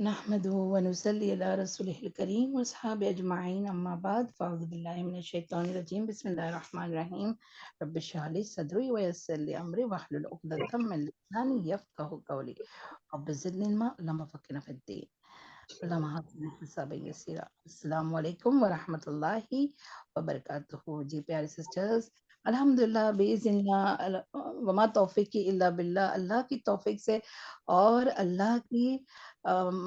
नहमदुहु व नुसल्ली अला रसूलिहिल करीम व अस्हाबि अजमाइन अम्मा बाद फ़अऊज़ु बिल्लाहि मिनश शैतानिर रजीम बिस्मिल्लाहिर रहमानिर रहीम रब्बि इश्रह ली सदरी व यस्सिर ली अमरी वहलुल उक़दतम मिन लिसानी यफ़क़हू क़ौली रब्बि ज़िदनी इल्मा अल्लाहुम्मा फ़क़्हिना फ़िद्दीन अल्लाहुम्मा हस्बिना हिसाबन यसीरा। अस्सलामु अलैकुम व रहमतुल्लाहि व बरकातुहू। जी प्यारे सिस्टर्स, अल्हम्दुलिल्लाह बिइज़्निल्लाह वमा तौफ़ीक़ी इल्ला बिल्लाह, अल्लाह की तौफ़ीक से और अल्लाह की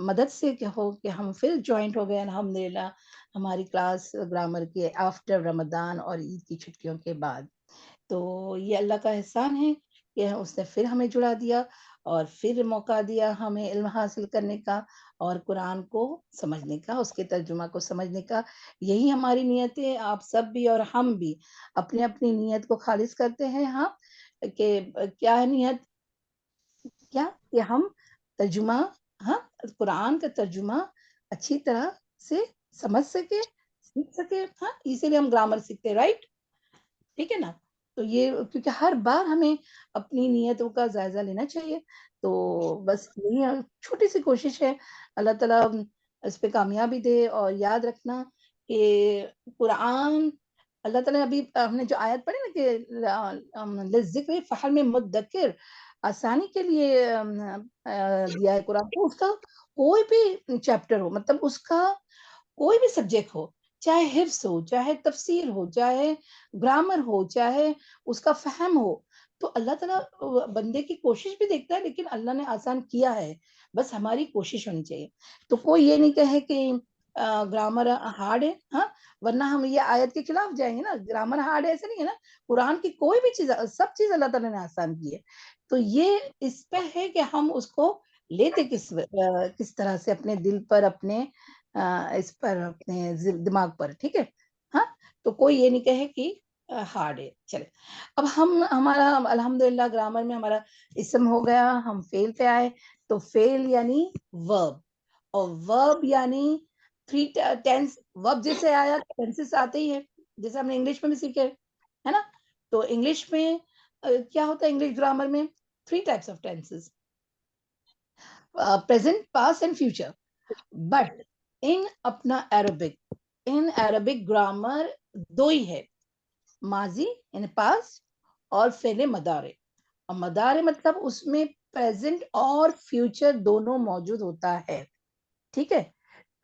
मदद से क्या हो कि हम फिर जॉइंट हो गए अल्हम्दुलिल्लाह हमारी क्लास ग्रामर की आफ्टर रमज़ान और ईद की छुट्टियों के बाद। तो ये अल्लाह का एहसान है कि उसने फिर हमें जुड़ा दिया और फिर मौका दिया हमें इल्म हासिल करने का और कुरान को समझने का, उसके तर्जुमा को समझने का। यही हमारी नीयत है, आप सब भी और हम भी अपनी-अपनी नीयत को खालिस करते हैं। हाँ, कि क्या है नीयत? क्या? कि हम तर्जुमा, हाँ, कुरान का तर्जुमा अच्छी तरह से समझ सकें, सीख सकें, हाँ, इसीलिए हम ग्रामर सीखते हैं, राइट? ठीक है ना? तो ये क्योंकि हर बार हमें अपनी नियतों का जायज़ा लेना चाहिए। तो बस यही छोटी-सी कोशिश है, अल्लाह ताला इस पे कामयाबी दे और याद रखना कि कुरान अल्लाह ताला ने अभी हमने जो आयत पढ़ी ना कि लिज़्ज़िक्रि फ़हल मिन मुद्दकिर, आसानी के लिए दिया है कुरान को, उसका कोई भी चैप्टर हो, मतलब उसका कोई भी सब्जेक्ट हो, चाहे हिफ्ज़ हो, चाहे तफ़सीर हो, चाहे ग्रामर हो, चाहे उसका फ़हम हो, तो अल्लाह ताला बंदे की कोशिश भी देखता है, लेकिन अल्लाह ने आसान किया है, बस हमारी कोशिश होनी चाहिए। तो कोई ये नहीं कहे कि ग्रामर हार्ड है, हाँ, वरना हम ये आयत के खिलाफ जाएँगे ना, ग्रामर हार्ड है ऐसा नहीं है ना, कुरान की कोई भी चीज़ सब चीज़ अल्लाह ताला ने आसान की है। तो ये इस पे है कि हम उसको लेते किस तरह से अपने दिल पर, अपने इस पर, अपने दिमाग पर, ठीक है? हाँ, तो कोई ये नहीं कहे कि हार्ड है। चले, अब हम हमारा अल्हम्दुलिल्लाह ग्रामर में हमारा इस्म हो गया, हम फ़ेल पे आए, तो फ़ेल यानी वर्ब, और वर्ब यानी 3 टेंस, वर्ब जैसे आया टेंसेस आते ही हैं, जैसे हमने इंग्लिश में भी सीखे, है ना? तो इंग्लिश में क्या होता है इंग्लिश ग्रामर में? 3 types of tenses, present, past and future. But in Arabic grammar 2 ही है, माज़ी यानी पास्ट और फ़ेल मदारे। और मदारे मतलब उसमें प्रेज़ेंट और फ्यूचर दोनों मौजूद होता है, ठीक है?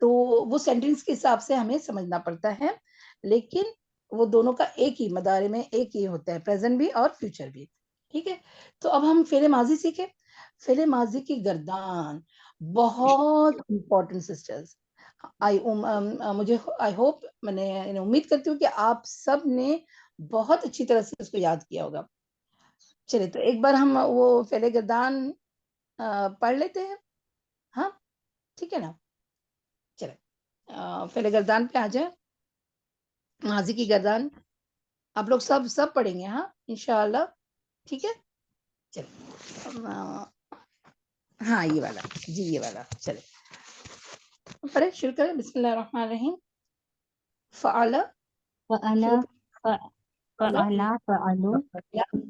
तो वो सेंटेंस के हिसाब से हमें समझना पड़ता है, लेकिन वो दोनों का एक ही मदारे में एक ही होता है, प्रेज़ेंट भी और फ्यूचर भी, ठीक है? तो अब हम फ़ेल माज़ी सीखें। फ़ेल माज़ी की गर्दान बहुत इम्पोर्टेंट सिस्टर्स। मुझे आई होप, मैंने उम्मीद करती हूँ कि आप सब ने बहुत अच्छी तरह से उसको याद किया होगा। चलिए, तो एक बार हम वो फ़ेल गर्दान पढ़ लेते हैं, हाँ? ठीक है ना? चलें, फ़ेल गर्दान पे आ जाएँ, माज़ी की गर्दान। आप लोग सब पढ़ेंगे, हाँ? इंशाअल्लाह, ठीक है? चलिए, हाँ, ये वाला, जी ये वाला, चलें। पढ़ें, शुरू करें, बिस्मिल्लाहिर रहमानिर रहीम। फ़अल, फ़अला शुरू फ़अला फ़अलु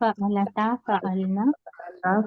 फ़अलता फ़अलना फ़अलत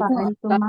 फ़अलतुमा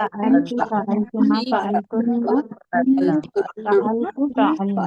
फ़अलतु फ़अलतुमा फ़अलतुन्ना फ़अलतु फ़अलना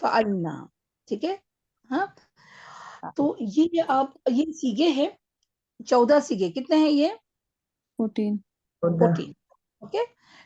फ़अलना, ठीक है? हाँ? तो ये आप ये सीगे हैं, 14 सीगे, कितने हैं ये? 14 14, ओके?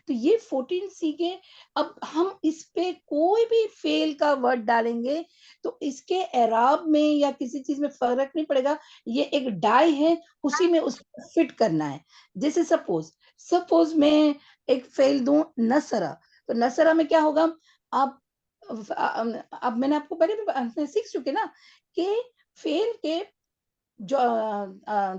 तो ये 14 सीखे, अब हम इस पे कोई भी फ़ेल का वर्ड डालेंगे, तो इसके एराब में या किसी चीज़ में फ़र्क नहीं पड़ेगा, ये एक डाई है, उसी में उसको फिट करना है। जैसे सपोज़ मैं एक फ़ेल दूँ नसरा, तो नसरा में क्या होगा? आप अब मैंने आपको पहले भी सीख चुके ना कि फ़ेल के जो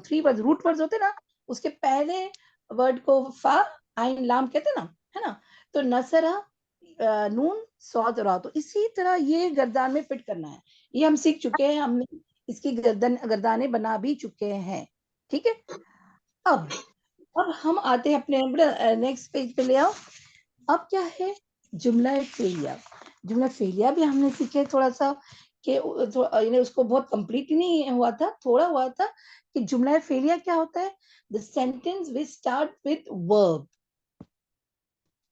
3 वर्ड्स रूट वर्ड्स होते हैं ना, उसके पहले वर्ड को फ़ा, आइन, लाम कहते हैं ना, है ना? तो नसरा नून, सॉद, रा, तो इसी तरह ये गर्दान में फिट करना है। ये हम सीख चुके हैं, हमने इसकी गर्दानें बना भी चुके हैं, ठीक है? अब अब हम आते हैं अपने नेक्स्ट पेज पे ले आओ। अब क्या है? जुमला फ़ेलिया। जुमला फेलिया भी हमने सीखे थोड़ा सा कि उसको बहुत कंप्लीट नहीं हुआ था, थोड़ा हुआ था कि जुमला फेलिया क्या होता है, the sentence which start with verb.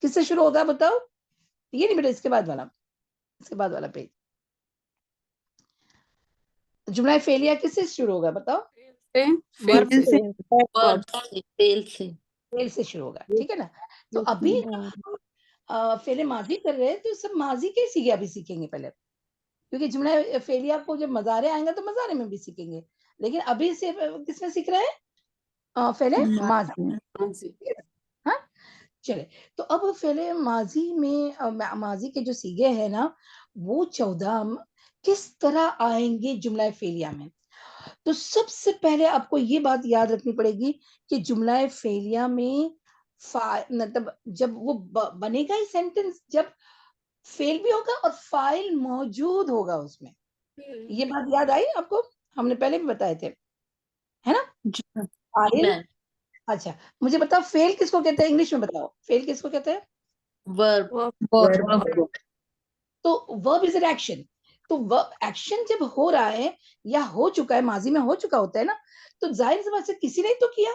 किससे शुरू होगा बताओ, ये नहीं बेटा, इसके बाद वाला पेज। जुमला फेलिया किससे शुरू होगा बताओ, वर्ब से फेल से शुरू होगा, ठीक है ना। तो अभी फेले माजी कर रहे हैं तो सब माजी के सीखे अभी सीखेंगे पहले, क्योंकि जुमला फेलिया को जब मजारे आएंगे तो मजारे में भी सीखेंगे, लेकिन अभी से किसमें सीख रहे हैं, फेले माजी। हाँ चले, तो अब फेले माजी में माजी के जो सीगे हैं ना, वो 14 किस तरह आएंगे जुमला फेलिया में। तो सबसे पहले आपको ये बात याद रखनी पड़ेगी कि जुमला फेलिया में मतलब जब वो बनेगा ही सेंटेंस, जब फेल भी होगा और फाइल मौजूद होगा उसमें। ये बात याद आई आपको, हमने पहले भी बताए थे, है ना। फाइल, अच्छा मुझे बताओ फेल किसको कहते हैं, इंग्लिश में बताओ फेल किसको कहते हैं। वर्ब तो वर्ब इज एन एक्शन, तो वर्ब एक्शन जब हो रहा है या हो चुका है, माजी में हो चुका होता है ना, तो जाहिर सी बात है किसी ने तो किया,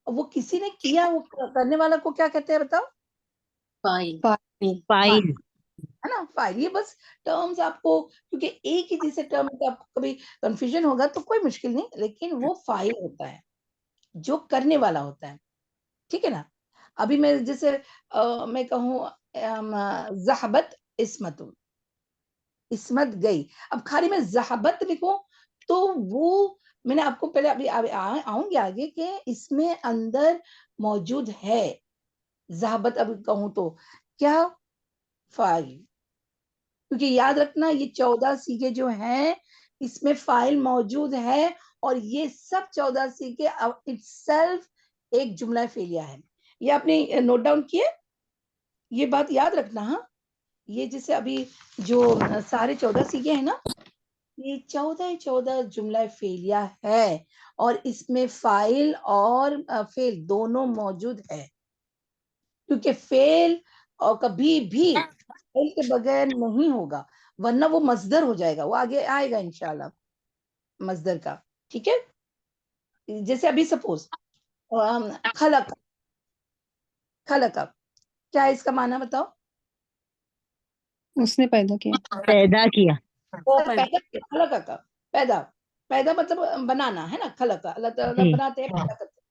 वो किसी ने किया, वो करने वाला को क्या कहते हैं बताओ, फाइल है ना, फाइल। ये बस टर्म्स आपको, क्योंकि एक ही चीज से टर्म में आपको कभी कंफ्यूजन होगा तो कोई मुश्किल नहीं, लेकिन वो फाइल होता है जो करने वाला होता है, ठीक है ना। अभी मैं जैसे मैं कहूँ ज़हबत इस्मतुन, इस्मत गई, अब खाली मैं ज़हबत लिखूं तो वो, मैंने आपको पहले अभी आऊंगी आगे कि इसमें अंदर मौजूद है ज़हबत, अभी कहूं तो क्या, फाइल, क्योंकि याद रखना ये 14 सीखे जो हैं इसमें फाइल मौजूद है, और ये सब 14 सीखे इटसेल्फ एक जुमला फेलिया है। ये आपने नोट डाउन किए, ये बात याद रखना। हाँ, ये जैसे अभी जो सारे 14 सीखे हैं ना, ये 14 जुमला फेलिया है, और इसमें फाइल और फेल दोनों मौजूद है, क्योंकि फेल और कभी भी फेल के बगैर नहीं होगा, वरना वो मजदर हो जाएगा, वो आगे आएगा इंशाल्लाह मजदर का, ठीक है। जैसे अभी सपोज खलक, खलक, क्या है इसका माना बताओ। उसने पैदा किया। पैदा किया। पैदा, खलक का पैदा, पैदा मतलब बनाना है ना, खलक अल्लाह ताला जी बनाते हैं, पैदा करते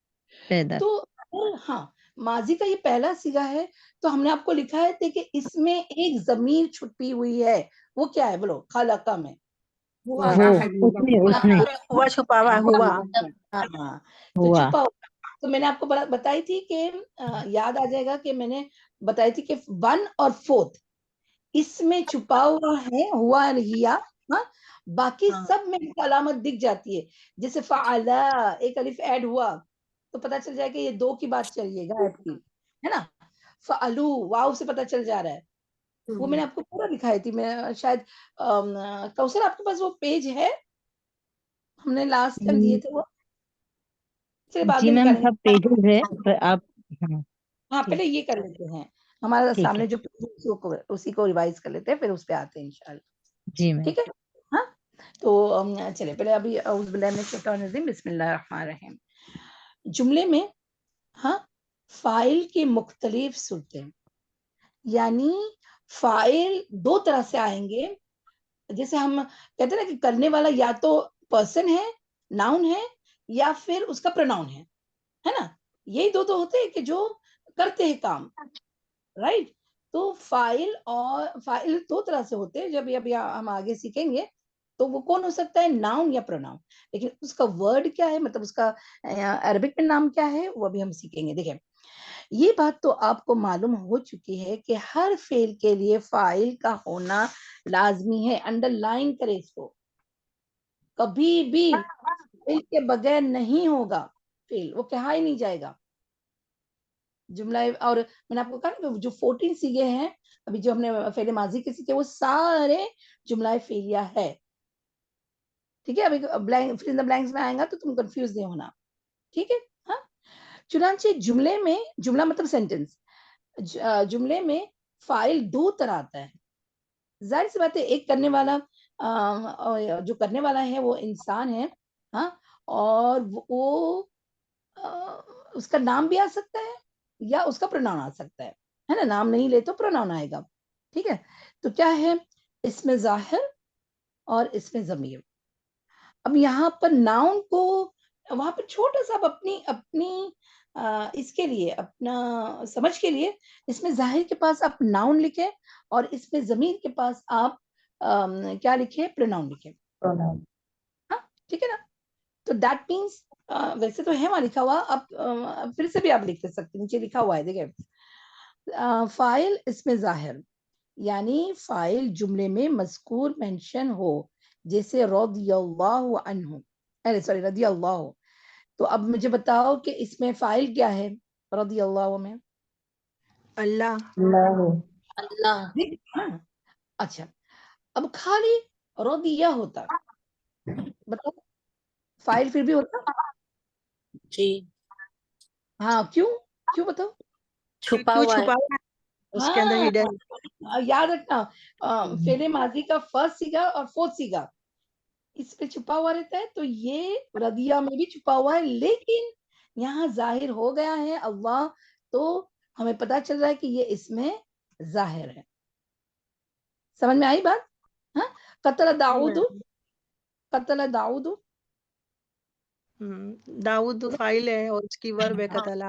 पैदा हैं। तो हाँ, माजी का ये पहला सीगा है, तो हमने आपको लिखा है देखिए इसमें एक जमीर छुपी हुई है, वो क्या है बोलो, खलका में वो उसने हुआ छुपा हुआ हाँ, तो हुआ छुपा हुआ। तो मैंने आपको बताई थी कि याद आ जाएगा कि मैंने बताई थी कि 1 और 4 इसमें छुपा हुआ है, हुआ हिया, हाँ, बाकी सब में अलामत दिख जाती है। जैसे फ़अला, एक अलिफ ऐड हुआ तो पता चल जाएगा ये 2 की बात चल रही है, गायब की, है ना। फ़अलू, वाव से पता चल जा रहा है, वो मैंने आपको पूरा दिखाई थी। मैं शायद कौसर आपके पास वो पेज है, हमने लास्ट टाइम दिए थे वो, चलिए बाद जी में मैम निकालेंगे। सब पेजेस है पर आप हाँ हाँ ठीक पहले ये कर लेते हैं, हमारा ठीक है सामने जो पेज है उसी को रिवाइज कर लेते हैं, फिर उस पे आते हैं इंशाल्लाह, जी मैम ठीक है। हाँ, तो चलिए पहले अभी बिस्मिल्लाहिर्रहमानिर्रहीम, जुमले में हाँ फाइल की मुख्तलिफ सूरतें, यानी फाइल 2 तरह से आएंगे। जैसे हम कहते हैं ना कि करने वाला या तो पर्सन है, नाउन है, या फिर उसका प्रोनाउन है ना, यही दो होते हैं कि जो करते हैं काम, राइट। तो फाइल 2 तरह से होते हैं, जब अभी हम आगे सीखेंगे तो वो कौन हो सकता है, नाउन या प्रोनाउन, लेकिन उसका वर्ड क्या है, मतलब उसका अरबिक में नाम क्या है, वो अभी हम सीखेंगे। देखिए ये बात तो आपको मालूम हो चुकी है कि हर फेल के लिए फाइल का होना लाजमी है, अंडरलाइन करें इसको, कभी भी फेल के बगैर नहीं होगा, फेल वो कहा ही नहीं जाएगा जुमला। और मैंने आपको कहा ना जो 14 सीखे हैं अभी, जो हमने फेले माजी के सीखे, वो सारे जुमला फेलिया है, ठीक है। अभी blank fill in the blanks में आएगा तो तुम कंफ्यूज नहीं होना, ठीक है। हाँ, चुनांचे जुमले में, जुमला मतलब सेंटेंस, जुमले में फाइल 2 तरह आता है, जाहिर सी बात है एक करने वाला जो करने वाला है वो इंसान है, हाँ, और वो उसका नाम भी आ सकता है या उसका प्रोनाउन आ सकता है ना, नाम नहीं ले तो प्रोनाउन आएगा, ठीक है। तो क्या है, इसमें जाहिर और इसमें ज़मीर। अब यहाँ पर नाउन को वहां पर छोटा सा आप अपनी अपनी इसके लिए अपना समझ के लिए इसमें जाहिर के पास आप नाउन लिखे और इसमें जमीर के पास आप क्या लिखे, प्रोनाउन लिखे, हाँ, ठीक है ना। तो दैट मीन्स वैसे तो है वहां लिखा हुआ, आप फिर से भी आप लिख सकते, नीचे लिखा हुआ है, देखिए फाइल इसमें जाहिर यानी फाइल जुमले में मज़कूर मेंशन हो, जैसे रदियल्लाहु अन्हु, अरे सॉरी रदियल्लाहु। तो अब मुझे बताओ कि इसमें फाइल क्या है रदियल्लाहु में? अल्लाह। अल्लाह। हाँ, अच्छा, अब खाली रदिया होता, बताओ फाइल फिर भी होता? जी। हाँ, क्यों क्यों बताओ? छुपा क्यों हुआ है। छुपा हुआ है? उसके अंदर हाँ, हिडन। याद रखना, फेले माजी का फर्स्ट सीगा और फोर्थ सीगा इस पे छुपा हुआ रहता है, तो ये रदिया में भी छुपा हुआ है, लेकिन यहाँ जाहिर हो गया है अल्लाह, तो हमें पता चल रहा है कि ये इसमें जाहिर है। समझ में आई बात? हाँ, कतल दाऊद, कतल दाऊद, दाऊद फाइल है और उसकी वर्ब है कतला।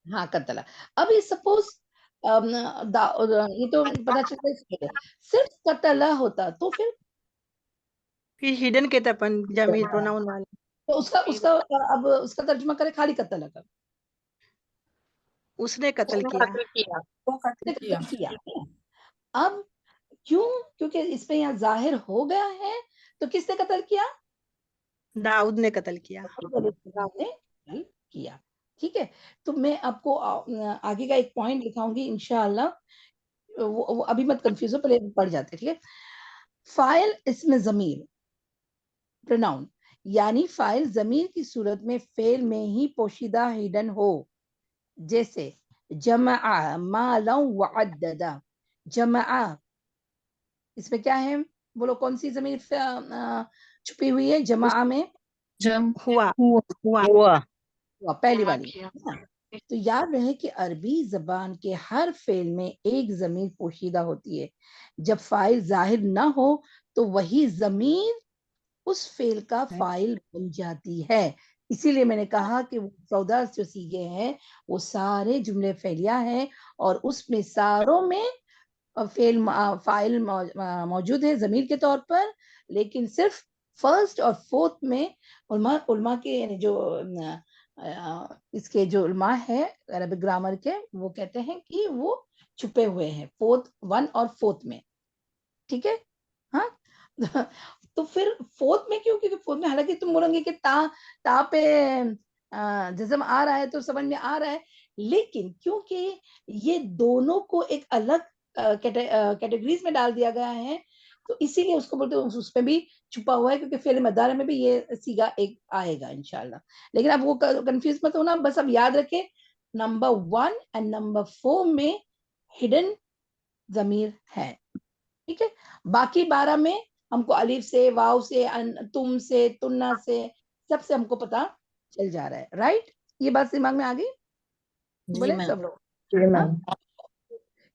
हाँ कतला। अब ये सपोज ये तो पता चलता है सिर्फ कतला होता तो फिर हिडन के तपन जमीर प्रोनाउन वाला। तो उसका उसका अब उसका तर्जुमा करे खाली कतला का, उसने कत्ल किया। उसने कत्ल किया। अब क्यों? क्योंकि इसमें यहाँ जाहिर हो गया है, तो किसने कत्ल किया? दाऊद ने कत्ल किया। ने कत्ल किया, ठीक है। तो मैं आपको आगे का एक पॉइंट दिखाऊंगी इंशाअल्लाह, वो अभी मत कंफ्यूज हो, पहले पढ़ जाते, ठीक है। फाइल इसमें जमीर प्रोनाउन यानी फाइल जमीर की सूरत में फेल में ही पोशीदा हिडन हो, जैसे जमा माला वअद्ददा। जमा इसमें क्या है, बोलो कौन सी जमीर छुपी हुई है जमा में? हुआ। हुआ। हुआ। पहली वाली, तो याद रहे कि अरबी जबान के हर फेल में एक जमीर पोशीदा होती है, जब फाइल जाहिर ना हो तो वही जमीर उस फेल का फाइल बन जाती है। इसीलिए मैंने कहा कि वो 14 जो सीगे हैं वो सारे जुमले फेलिया हैं, और उसमें सारों में फेल फाइल मौजूद है जमीर के तौर पर, लेकिन सिर्फ फर्स्ट और फोर्थ में उल्मा के यानी जो इसके जो उल्मा है अरबिक ग्रामर के, वो कहते हैं कि वो छुपे हुए हैं फोर्थ वन और फोर्थ में, ठीक है। हाँ तो फिर फोर्थ में क्यों? क्योंकि फोर्थ में हालांकि तुम बोलोगे कि ता पे जज्म आ रहा है तो समझ में आ रहा है, लेकिन क्योंकि ये दोनों को एक अलग कैटेगरीज में डाल दिया गया है, तो इसीलिए उसको बोलते हैं उसमें भी छुपा हुआ है, क्योंकि फेल मदार में भी ये सीगा एक आएगा इंशाल्लाह। लेकिन अब वो कंफ्यूज मत होना, बस अब याद रखे नंबर 1 एंड नंबर 4 में हिडन जमीर है, ठीक है। बाकी 12 में हमको अलिफ से, वाव से, तुम से, तुन्ना से, सबसे हमको पता चल जा रहा है, राइट? ये बात दिमाग में आ गई? बोले सब लोग, हाँ?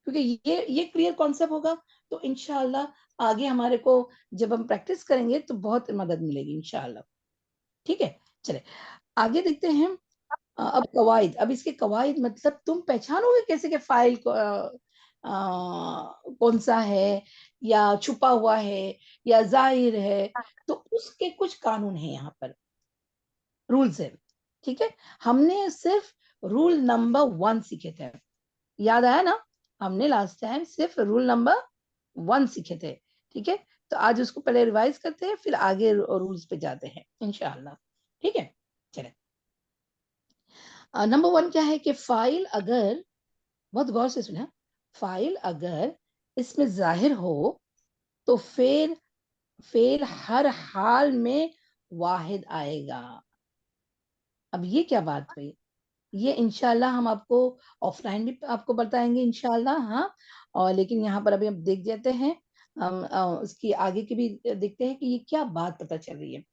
क्योंकि ये क्लियर कॉन्सेप्ट होगा तो इंशाल्लाह आगे हमारे को जब हम प्रैक्टिस करेंगे तो बहुत मदद मिलेगी इंशाल्लाह, ठीक है। चले आगे देखते हैं। अब कवाइद, अब इसके कवाइद मतलब तुम पहचानोगे कैसे कि फाइल को कौन सा है, या छुपा हुआ है या जाहिर है, तो उसके कुछ कानून है यहाँ पर, रूल्स है, ठीक है। हमने सिर्फ रूल नंबर 1 सीखे थे, याद आया ना? हमने लास्ट टाइम सिर्फ रूल नंबर 1 सीखे थे, ठीक है। तो आज उसको पहले रिवाइज करते हैं, फिर आगे रूल्स पे जाते हैं इंशाल्लाह, ठीक है। चले नंबर 1 क्या है कि फाइल अगर, बहुत गौर से सुना, फाइल अगर इसमें जाहिर हो तो फिर फेल हर हाल में वाहिद आएगा। अब ये क्या बात हुई? ये इंशाल्लाह हम आपको ऑफलाइन भी आपको बताएंगे इंशाल्लाह, हाँ। और लेकिन यहाँ पर अभी हम देख जाते हैं हम उसकी आगे की भी देखते हैं कि ये क्या बात पता चल रही है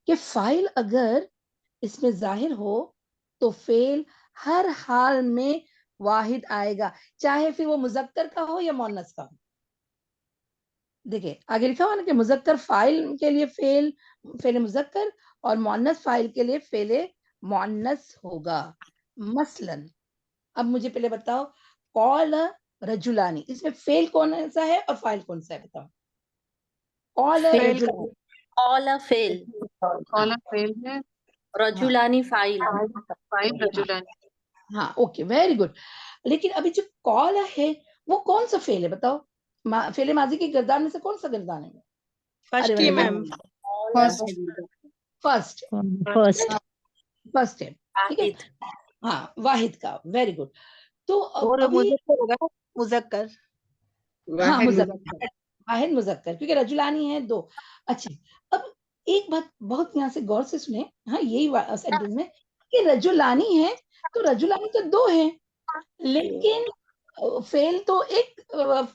कि फाइल अगर इसमें जाहिर हो तो फेल हर हाल में वाहिद आएगा, चाहे फिर वो मुजक्कर का हो या मुअन्नस का हो। देखिए आगे लिखा हुआ ना कि मुजक्कर फाइल के लिए फेल मुजक्कर और मुअन्नस फाइल के लिए फेल मुअन्नस होगा। मसलन अब मुझे पहले बताओ, कॉल रजुलानी, इसमें फेल कौन सा है और फाइल कौन सा है बताओ? कॉल फेल रजुलानी, कॉल फेल कॉलम फेल है, रजुलानी फाइल फाइल रजुलानी। हाँ ओके वेरी गुड। लेकिन अभी जो कॉल है वो कौन सा फेल है बताओ? फेल माजी की गिरदार में से कौन सा गिरदार है? फर्स्ट ही मैम। फर्स्ट फर्स्ट फर्स्ट है, ठीक है। वाहिद हाँ वाहिद का, वेरी गुड। तो और अभी मुजक्कर होगा मुजक्कर। हाँ मुजक्कर, वाहिद मुजक्कर, क्योंकि रजुलानी है दो। अच्छा अब एक बात बहुत यहाँ से गौर से सुने, हाँ यही सेंटेंस में कि रजुलानी है तो रजुलानी तो दो है, लेकिन फेल तो एक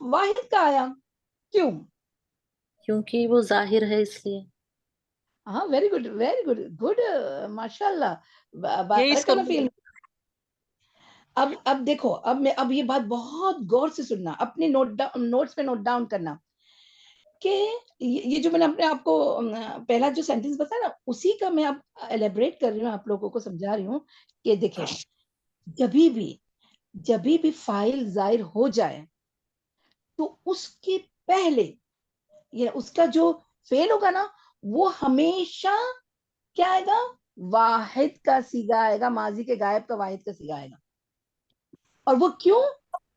वाहिद का आया, क्यों? क्योंकि वो जाहिर है इसलिए। हाँ very good very good good, माशाल्लाह, ये इसको बारकल्लाह फील। अब देखो, अब ये बात बहुत गौर से सुनना, अपने नोट्स में नोट डाउन करना कि ये जो मैंने अपने आपको पहला जो सेंटेंस बताया ना, उसी का मैं अब एलेबरेट कर रही हूँ, आप लोगों को समझा रही हूँ कि देखें, जब भी फाइल जाहिर हो जाए तो उसके पहले ये उसका जो फेल होगा ना, वो हमेशा क्या आएगा? वाहिद का सीगा आएगा, माजी के गायब का वाहिद का सीगा आएगा। और वो क्यों?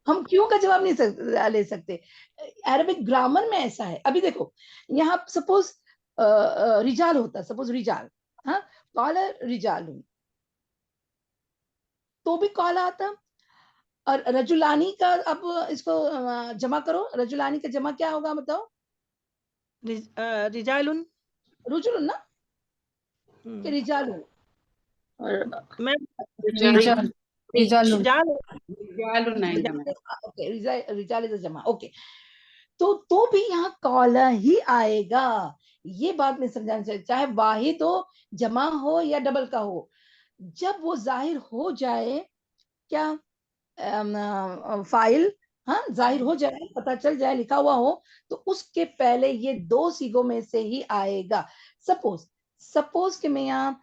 हम क्यों का जवाब नहीं ले सकते। अरबिक ग्रामर में ऐसा है। अभी देखो यहाँ सपोज रिजाल होता, सपोज रिजाल, हाँ कॉल रिजाल तो भी कॉल आता। और रजुलानी का अब इसको जमा करो, रजुलानी का जमा क्या होगा बताओ? रिजालुन। रुजुल ना कि रिजाल? और ma'am Rijal रिजालुन Rijal okay, Rijal is जमा, ओके। तो भी यहाँ कॉला ही आएगा, ये बात में समझाना चाहिए, चाहे वाहिद हो, जमा हो या डबल का हो, जब वो जाहिर हो जाए, क्या फाइल, हाँ जाहिर हो जाए, पता चल जाए, लिखा हुआ हो, तो उसके पहले ये दो सीगों में से ही आएगा। सपोज कि मैं यहाँ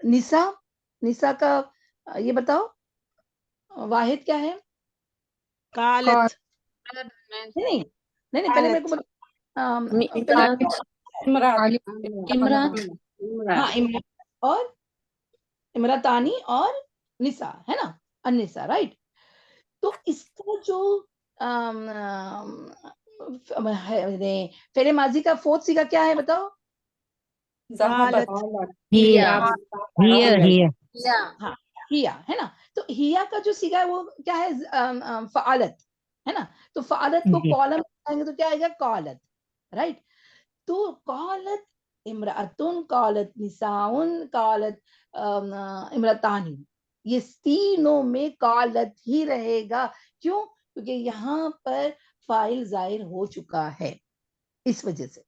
निसा, निसा का ये बताओ वाहिद क्या है? कालत। नहीं नहीं नहीं, पहले मेरे को इमरात इमरात हाँ इमरान और इमरातानी और निसा है ना, अन्निसा, राइट। तो इसका जो फेरे माजी का फोर्थ सीगा क्या है बताओ? कालत। हिया हियर हाँ हिया है ना। तो हिया का जो सीगा है वो क्या है? फ़ालत है ना। तो फ़ालत को कॉलम लगाएंगे तो क्या आएगा? कॉलत, राइट। तो कॉलत इमरातुन, कॉलत निसाउन, कॉलत इमरातानी, ये तीनों में कॉलत ही रहेगा। क्यों? क्योंकि यहाँ पर फाइल जाहिर हो चुका है, इस वजह से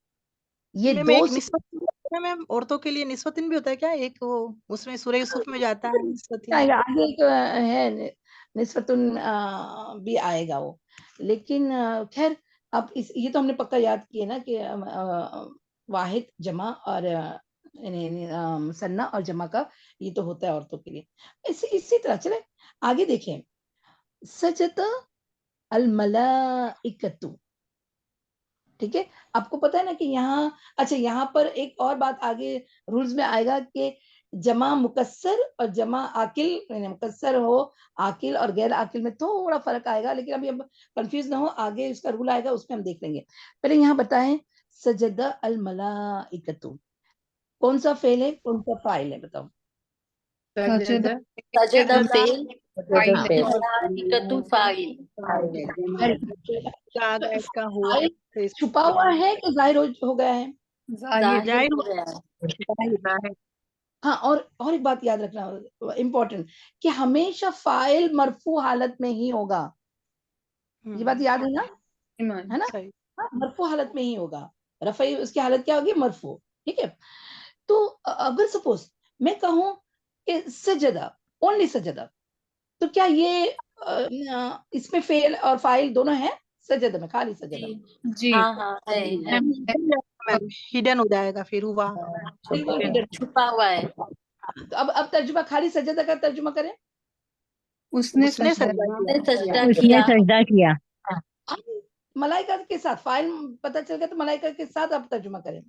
ये मैम दो एक निस्बतन भी होता है मैम, औरतों के लिए निस्बतन भी होता है क्या? एक वो उसमें सूरह यूसुफ में जाता है निस्बतन। आएगा आगे, एक है निस्बतुन भी आएगा वो, लेकिन खैर अब इस ये तो हमने पक्का याद किया ना कि वाहिद जमा और सन्ना और जमा का ये तो होता है औरतों के लिए। इसी तरह चले आगे देखें, सजद अल मलाइकतु, ठीक है। आपको पता है ना कि यहाँ, अच्छा यहाँ पर एक और बात आगे रूल्स में आएगा कि जमा मुकस्सर और जमा आकिल, यानी मुकस्सर हो आकिल और गैर आकिल में थोड़ा फर्क आएगा, लेकिन अभी अब कंफ्यूज ना हो, आगे इसका रूल आएगा उसमें हम देख लेंगे। पहले यहाँ बताएं, सजदा अल मलाइकतु कौन सा फेल है, कौन सा फाइल है बताओ? सजदा फेल हाँ, मलाइकतु फाइल जागा इसका हुआ फाइल तो इस छुपा हुआ है कि जाहिर हो गया है? जाहिर जाहिर हो गया है। हाँ, और एक बात याद रखना इम्पोर्टेंट, कि हमेशा फाइल मरफू हालत में ही होगा। ये बात याद है ना? है ना? सही। हाँ, मरफू हालत में ही होगा। रफ़ई उसकी हालत क्या होगी? मरफू। ठीक है? तो अगर सपोज मैं कहूँ कि सजदा, ओनली सजदा, तो क्या ये इसमें फेल और फाइल दोनों है? सजदा में खाली सजदा। जी जी हाँ हाँ है मैम हिडन हो जाएगा फिर हुआ। छुपा हुआ है। तो अब तर्जुमा खाली सजदा का तर्जुमा करें। उसने उसने सजदा सजदा उसने किया। सजदा उसने किया। सजदा किया। अब मलाइका के साथ फाइल पता चल गया तो मलाइका के साथ आप तर्जुमा करें।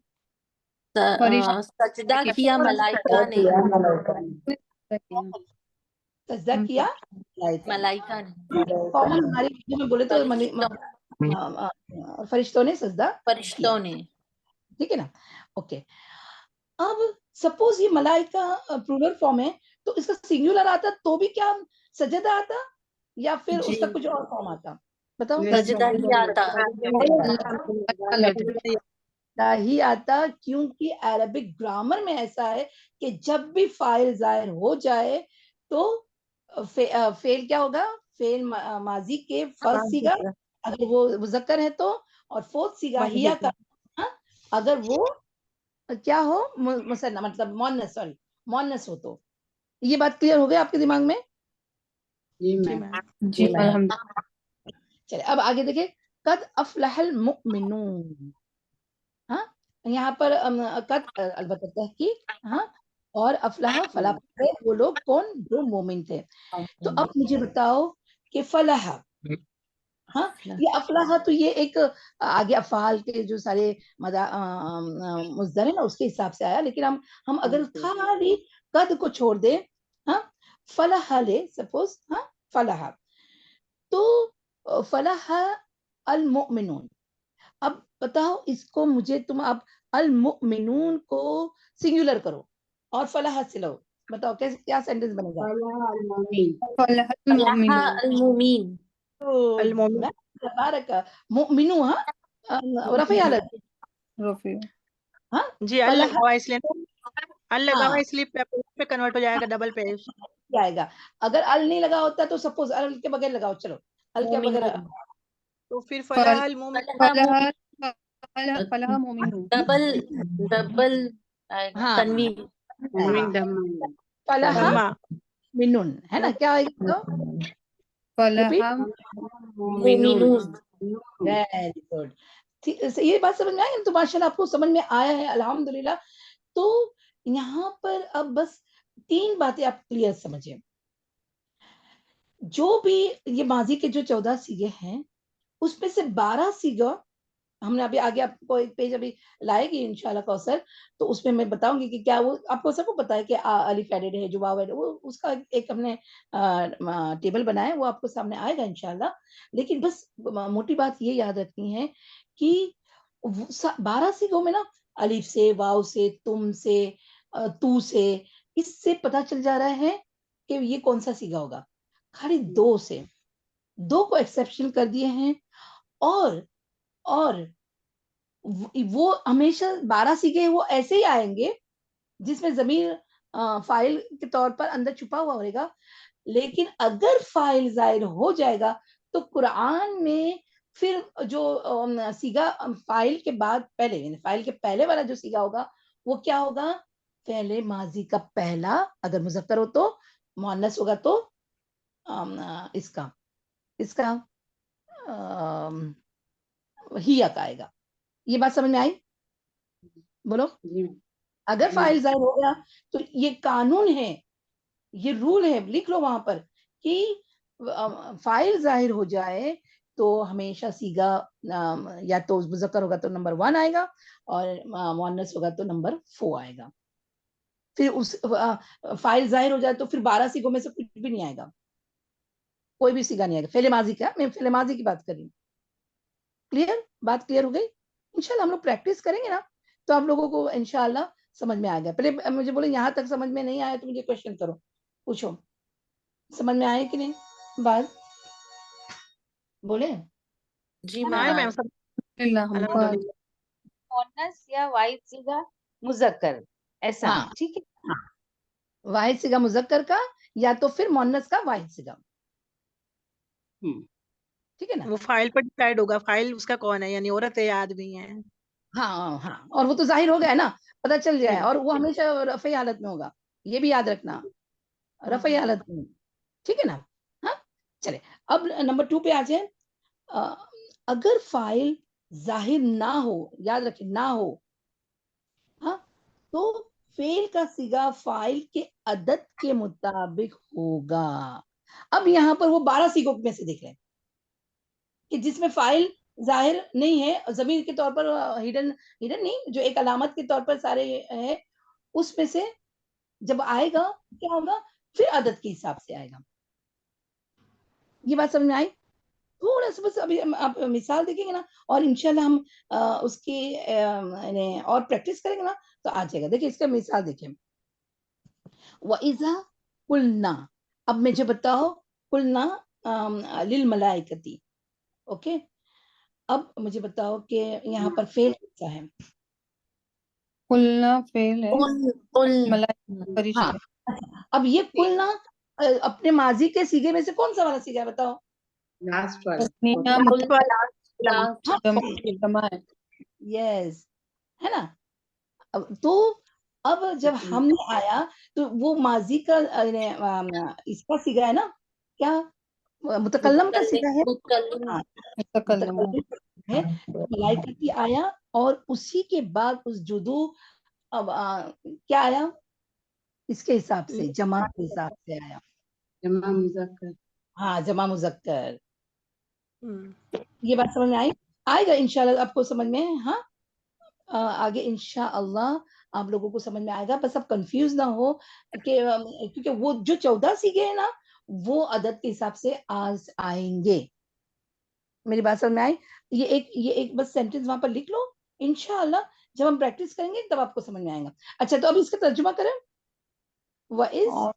सजदा किया मलाइका ने। सजदा किया मलाइका ने। कॉमन हमारी उर्दू में बोले तो फरिश्तों ने सजदा किया। फरिश्तों ने। ठीक है ना? ओके। अब सपोज ये मलाइका प्लूरल फॉर्म है तो इसका सिंगुलर आता तो भी क्या सजदा आता या फिर जी उसका कुछ और फॉर्म आता? बताओ। सजदा ही आता। सजदा ही आता, क्योंकि अरबिक ग्रामर में ऐसा है कि जब भी फाइल जाहिर हो जाए तो फेल क्या होगा? फेल माजी के फर्स्ट सीगा अगर वो मुज़क्कर है तो, और फोर्थ सीगा हिया का अगर वो क्या हो मुसन्ना मतलब मोनस, सॉरी मोनस हो तो। ये बात क्लियर हो गई आपके दिमाग में? जी मैम। जी अल्हम्दुलिल्लाह। चलिए अब आगे देखिए। कद अफलहल मुमिनून। हाँ, यहाँ पर कद अलबत्ता तहकीक, हाँ, और अफलाह फलाह पे वो लोग कौन? जो मोमिन थे। तो अब मुझे बताओ कि फलाह, हाँ, ये अफलाह तो ये एक आगे अफाल के जो सारे मुस्दर है ना उसके हिसाब से आया, लेकिन हम अगर खाली कद को छोड़ दें, हाँ, फलाह ले सपोज, हाँ, फलाह, तो फलाह अल मुमिनून। अब बताओ इसको मुझे तुम अब अल मुमिनून को सिंगुलर करो और फलाह से लो। बताओ कैसे क्या सेंटेंस बनेगा? फलाह फलाह मुमिनून। अल-मुमीन। अल-मोमिन। तबारक मुमिनू, हाँ, रफ़ी हालत, रफ़ी। हाँ, जी अल फलाह, लगा हुआ इसलिए अल लगा हुआ हाँ, इसलिए पे कन्वर्ट हो जाएगा डबल पेज। क्या आएगा? अगर अल नहीं लगा होता तो सपोज अल के बगैर लगाओ, चलो अल के बगैर, मोमिनून। तो फिर फलाह अल मोमिन। फलाह फलाह फलाह मुमिनून। डबल डबल आएगा हाँ, तनवीन। फलाह धम्मा। मिनुन, है ना? क्या आएगा तो? फलाह रिपीट। मुमिनून। Very good. ये बात समझ में आई तो माशाल्लाह आपको समझ में आया है, अल्हम्दुलिल्लाह। तो यहाँ पर अब बस 3 बातें आप क्लियर समझिए। जो भी ये माजी के जो 14 सीगे हैं उसमें से 12 सीगा हमने अभी आगे आपको एक पेज अभी लाएगी इंशाल्लाह कौसर, तो उसमें मैं बताऊंगी कि क्या वो आपको सबको पता है कि अलिफ एडेड है, जो वाव एडेड, वो उसका एक हमने टेबल बनाया है, वो आपको सामने आएगा इंशाल्लाह। लेकिन बस मोटी बात ये याद रखनी है कि 12 सीगों में ना अलिफ से, वाव से, तुम से, तू से, इससे पता चल जा रहा है कि ये कौन सा सीगा होगा। खाली 2 से, 2 को एक्सेप्शन कर दिए हैं, और वो हमेशा 12 सीखे वो ऐसे ही आएंगे जिसमें जमीर फाइल के तौर पर अंदर छुपा हुआ रहेगा। लेकिन अगर फाइल जाहिर हो जाएगा तो कुरान में फिर जो सीगा फाइल के बाद पहले, यानी फाइल के पहले वाला जो सीगा होगा वो क्या होगा? पहले माजी का पहला, अगर मुजक्कर हो तो, मुअन्नस होगा तो इसका इसका हिया का आएगा। ये बात समझ में आई? बोलो। अगर फाइल जाहिर हो गया तो ये कानून है, ये रूल है, लिख लो वहां पर कि फाइल जाहिर हो जाए तो हमेशा सीगा या तो मुज़क्कर होगा तो नंबर 1 आएगा और मुअन्नस होगा तो नंबर 4 आएगा। फिर उस फाइल जाहिर हो जाए तो फिर 12 सीगों में से कुछ भी नहीं आएगा, कोई भी सीगा नहीं आएगा। फेले माजी का, मैं फेले माजी की बात कर रही हूँ। क्लियर? बात क्लियर हो गई? इंशाल्लाह हम लोग प्रैक्टिस करेंगे ना तो आप लोगों को इंशाल्लाह समझ में आ गया। पहले मुझे बोले यहाँ तक समझ में नहीं आया तो मुझे क्वेश्चन करो, पूछो समझ में आया कि नहीं बात? बोले। जी आए मैम। मैम सब अल्हम्दुलिल्लाह। अल्हम्दुलिल्लाह। मोनस या वाहिद सीगा मुजक्कर, ऐसा हाँ, ठीक है। हाँ, वाहिद सिगा मुजक्कर का या तो फिर मोन्नस का वाहिद सिगा। ठीक है ना। वो फाइल पर डिसाइड होगा, फाइल उसका कौन है, यानी औरत है या आदमी है। हाँ हाँ, और वो तो जाहिर हो गया है ना, पता चल जाए, हम्म, और वो हमेशा रफ़ई हालत में होगा, ये भी याद रखना, रफ़ई हालत में, ठीक है ना। हाँ, चले अब नंबर 2 पे आ जाए। अगर फाइल जाहिर ना हो, याद रखें ना हो, हाँ, तो फेल का सिगा फाइल के अदद के मुताबिक होगा। अब यहाँ पर वो 12 सिगों में से देख लें कि जिसमें फाइल जाहिर नहीं है, ज़मीर के तौर पर हिडन हिडन नहीं, जो एक अलामत के तौर पर सारे है, उसमें से जब आएगा क्या होगा, फिर अदद के हिसाब से आएगा। ये बात समझ में आई? थोड़ा-सा बस अभी आप मिसाल देखेंगे ना, और इंशाल्लाह हम उसकी यानी और प्रैक्टिस करेंगे ना, तो आ जाएगा। देखिए इसका मिसाल देखिए, वइज़ा कुल्ना, अब मुझे बताओ कुल्ना लिल मलाइकती, ओके? अब मुझे बताओ कि यहाँ पर फेल कैसा है? कुलना फेल है, कुल मलाइका हाँ, फरिश्ते। अच्छा, अब ये कुल्ना अपने माज़ी के सीगे में से कौन-सा वाला सीगा है बताओ? लास्ट वाला तस्नीया कुल लास्ट हाँ, मुतकलमा है। यस, है ना? अब तो अब जब हमने आया तो वो माज़ी का इसका सीगा है ना? क्या? मुतकल्लम का सीगा है? मुतकल्लिम हाँ, मुतकल्लम मुतकल्लिम है, मलाइकती आया, और उसी के बाद उस जुदू अब क्या आया? इसके हिसाब से, जमा के हिसाब से आया। जमा मुज़क्कर। हाँ, जमा मुज़क्कर। हम्म, ये बात समझ में आई? आएगा इंशाल्लाह आपको समझ में, हाँ? आगे इंशाअल्लाह आप लोगों को समझ में आएगा, बस आप कन्फ्यूज़ ना हो कि क्योंकि वो जो 14 सीखे हैं ना, वो अदद के हिसाब से आज आएँगे। मेरी बात समझ में आई? ये एक बस सेंटेंस वहाँ पर लिख लो, इंशाअल्लाह जब हम प्रैक्टिस करेंगे तब आपको समझ में आएगा। अच्छा, तो अब इसका तर्जुमा करें। वइज़ और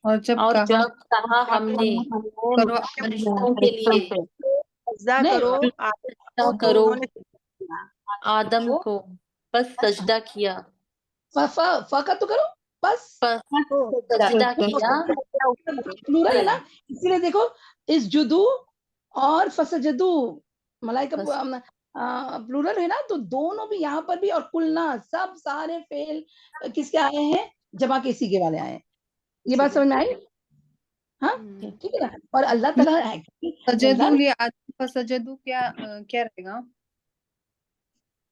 और जब और कहा जब कहा हमने करो फरिश्तों के लिए सजदा नहीं, करो सजदा तो करो उन्होंने आदम वो को, बस सजदा किया, फ फ फ का तो करो, बस। बस सजदा सजदा किया प्लूरल है ना, इसीलिए देखो इसजुदू और फसजदू, मलाइका बस प्लूरल है ना, तो दोनों भी यहाँ पर भी, और कुलना सब सारे फेल किसके आए हैं? जमा के सीगे वाले आए हैं। ये बात समझ में आई? हाँ, ठीक है ना? और अल्लाह ताला एक्चुअली सजदू अल्लाह लिया आदम का सजदू क्या रहेगा?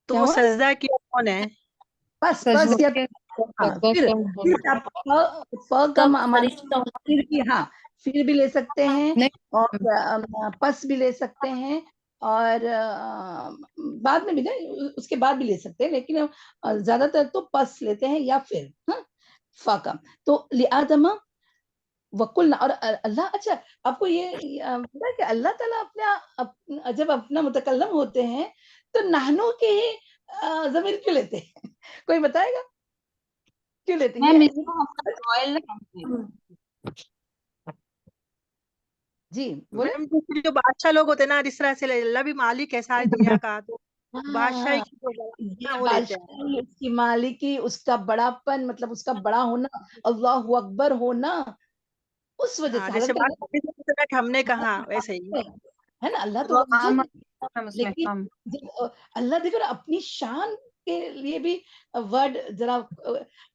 तो क्या वो हुआ? सजदा किया कौन है? बस सजदू किया। किया हाँ, फिर आप फ का सब माना फरिश्तों फिर भी, हाँ, फिर भी ले सकते हैं, नहीं, और पस भी ले सकते हैं, और बाद में भी ना, उसके बाद भी ले सकते हैं, लेकिन ज़्यादातर तो पस लेते हैं या फिर, हाँ, फ़ा का। तो लिआदम वकुलना, और अल्लाह, अच्छा, आपको ये पता है कि अल्लाह ताला जब अपना मुतकल्लम होते हैं, तो नहनु की ज़मीर क्यों लेते हैं? कोई बताएगा? क्यों लेते हैं? मैम ये इसको हम रॉयल जी, बोले? मैम दूसरी जो बादशाह लोग होते हैं ना, जिस तरह से अल्लाह भी मालिक है सारी दुनिया का, तो बादशाही हाँ, की जो है ये वो लेते हैं। बादशाही, उसकी मालिकी, उसका बड़ापन, मतलब उसका बड़ा होना, अल्लाहु अकबर होना, उस वजह हाँ, से, जैसे हालाँकि बात अल्लाह, कि हमने कहा वैसे ही। है ना, अल्लाह तो वो अफ़ज़ल आम है, हम उसमें लेकिन हम जब अल्लाह देखो ना अपनी शान के लिए भी वर्ड ज़रा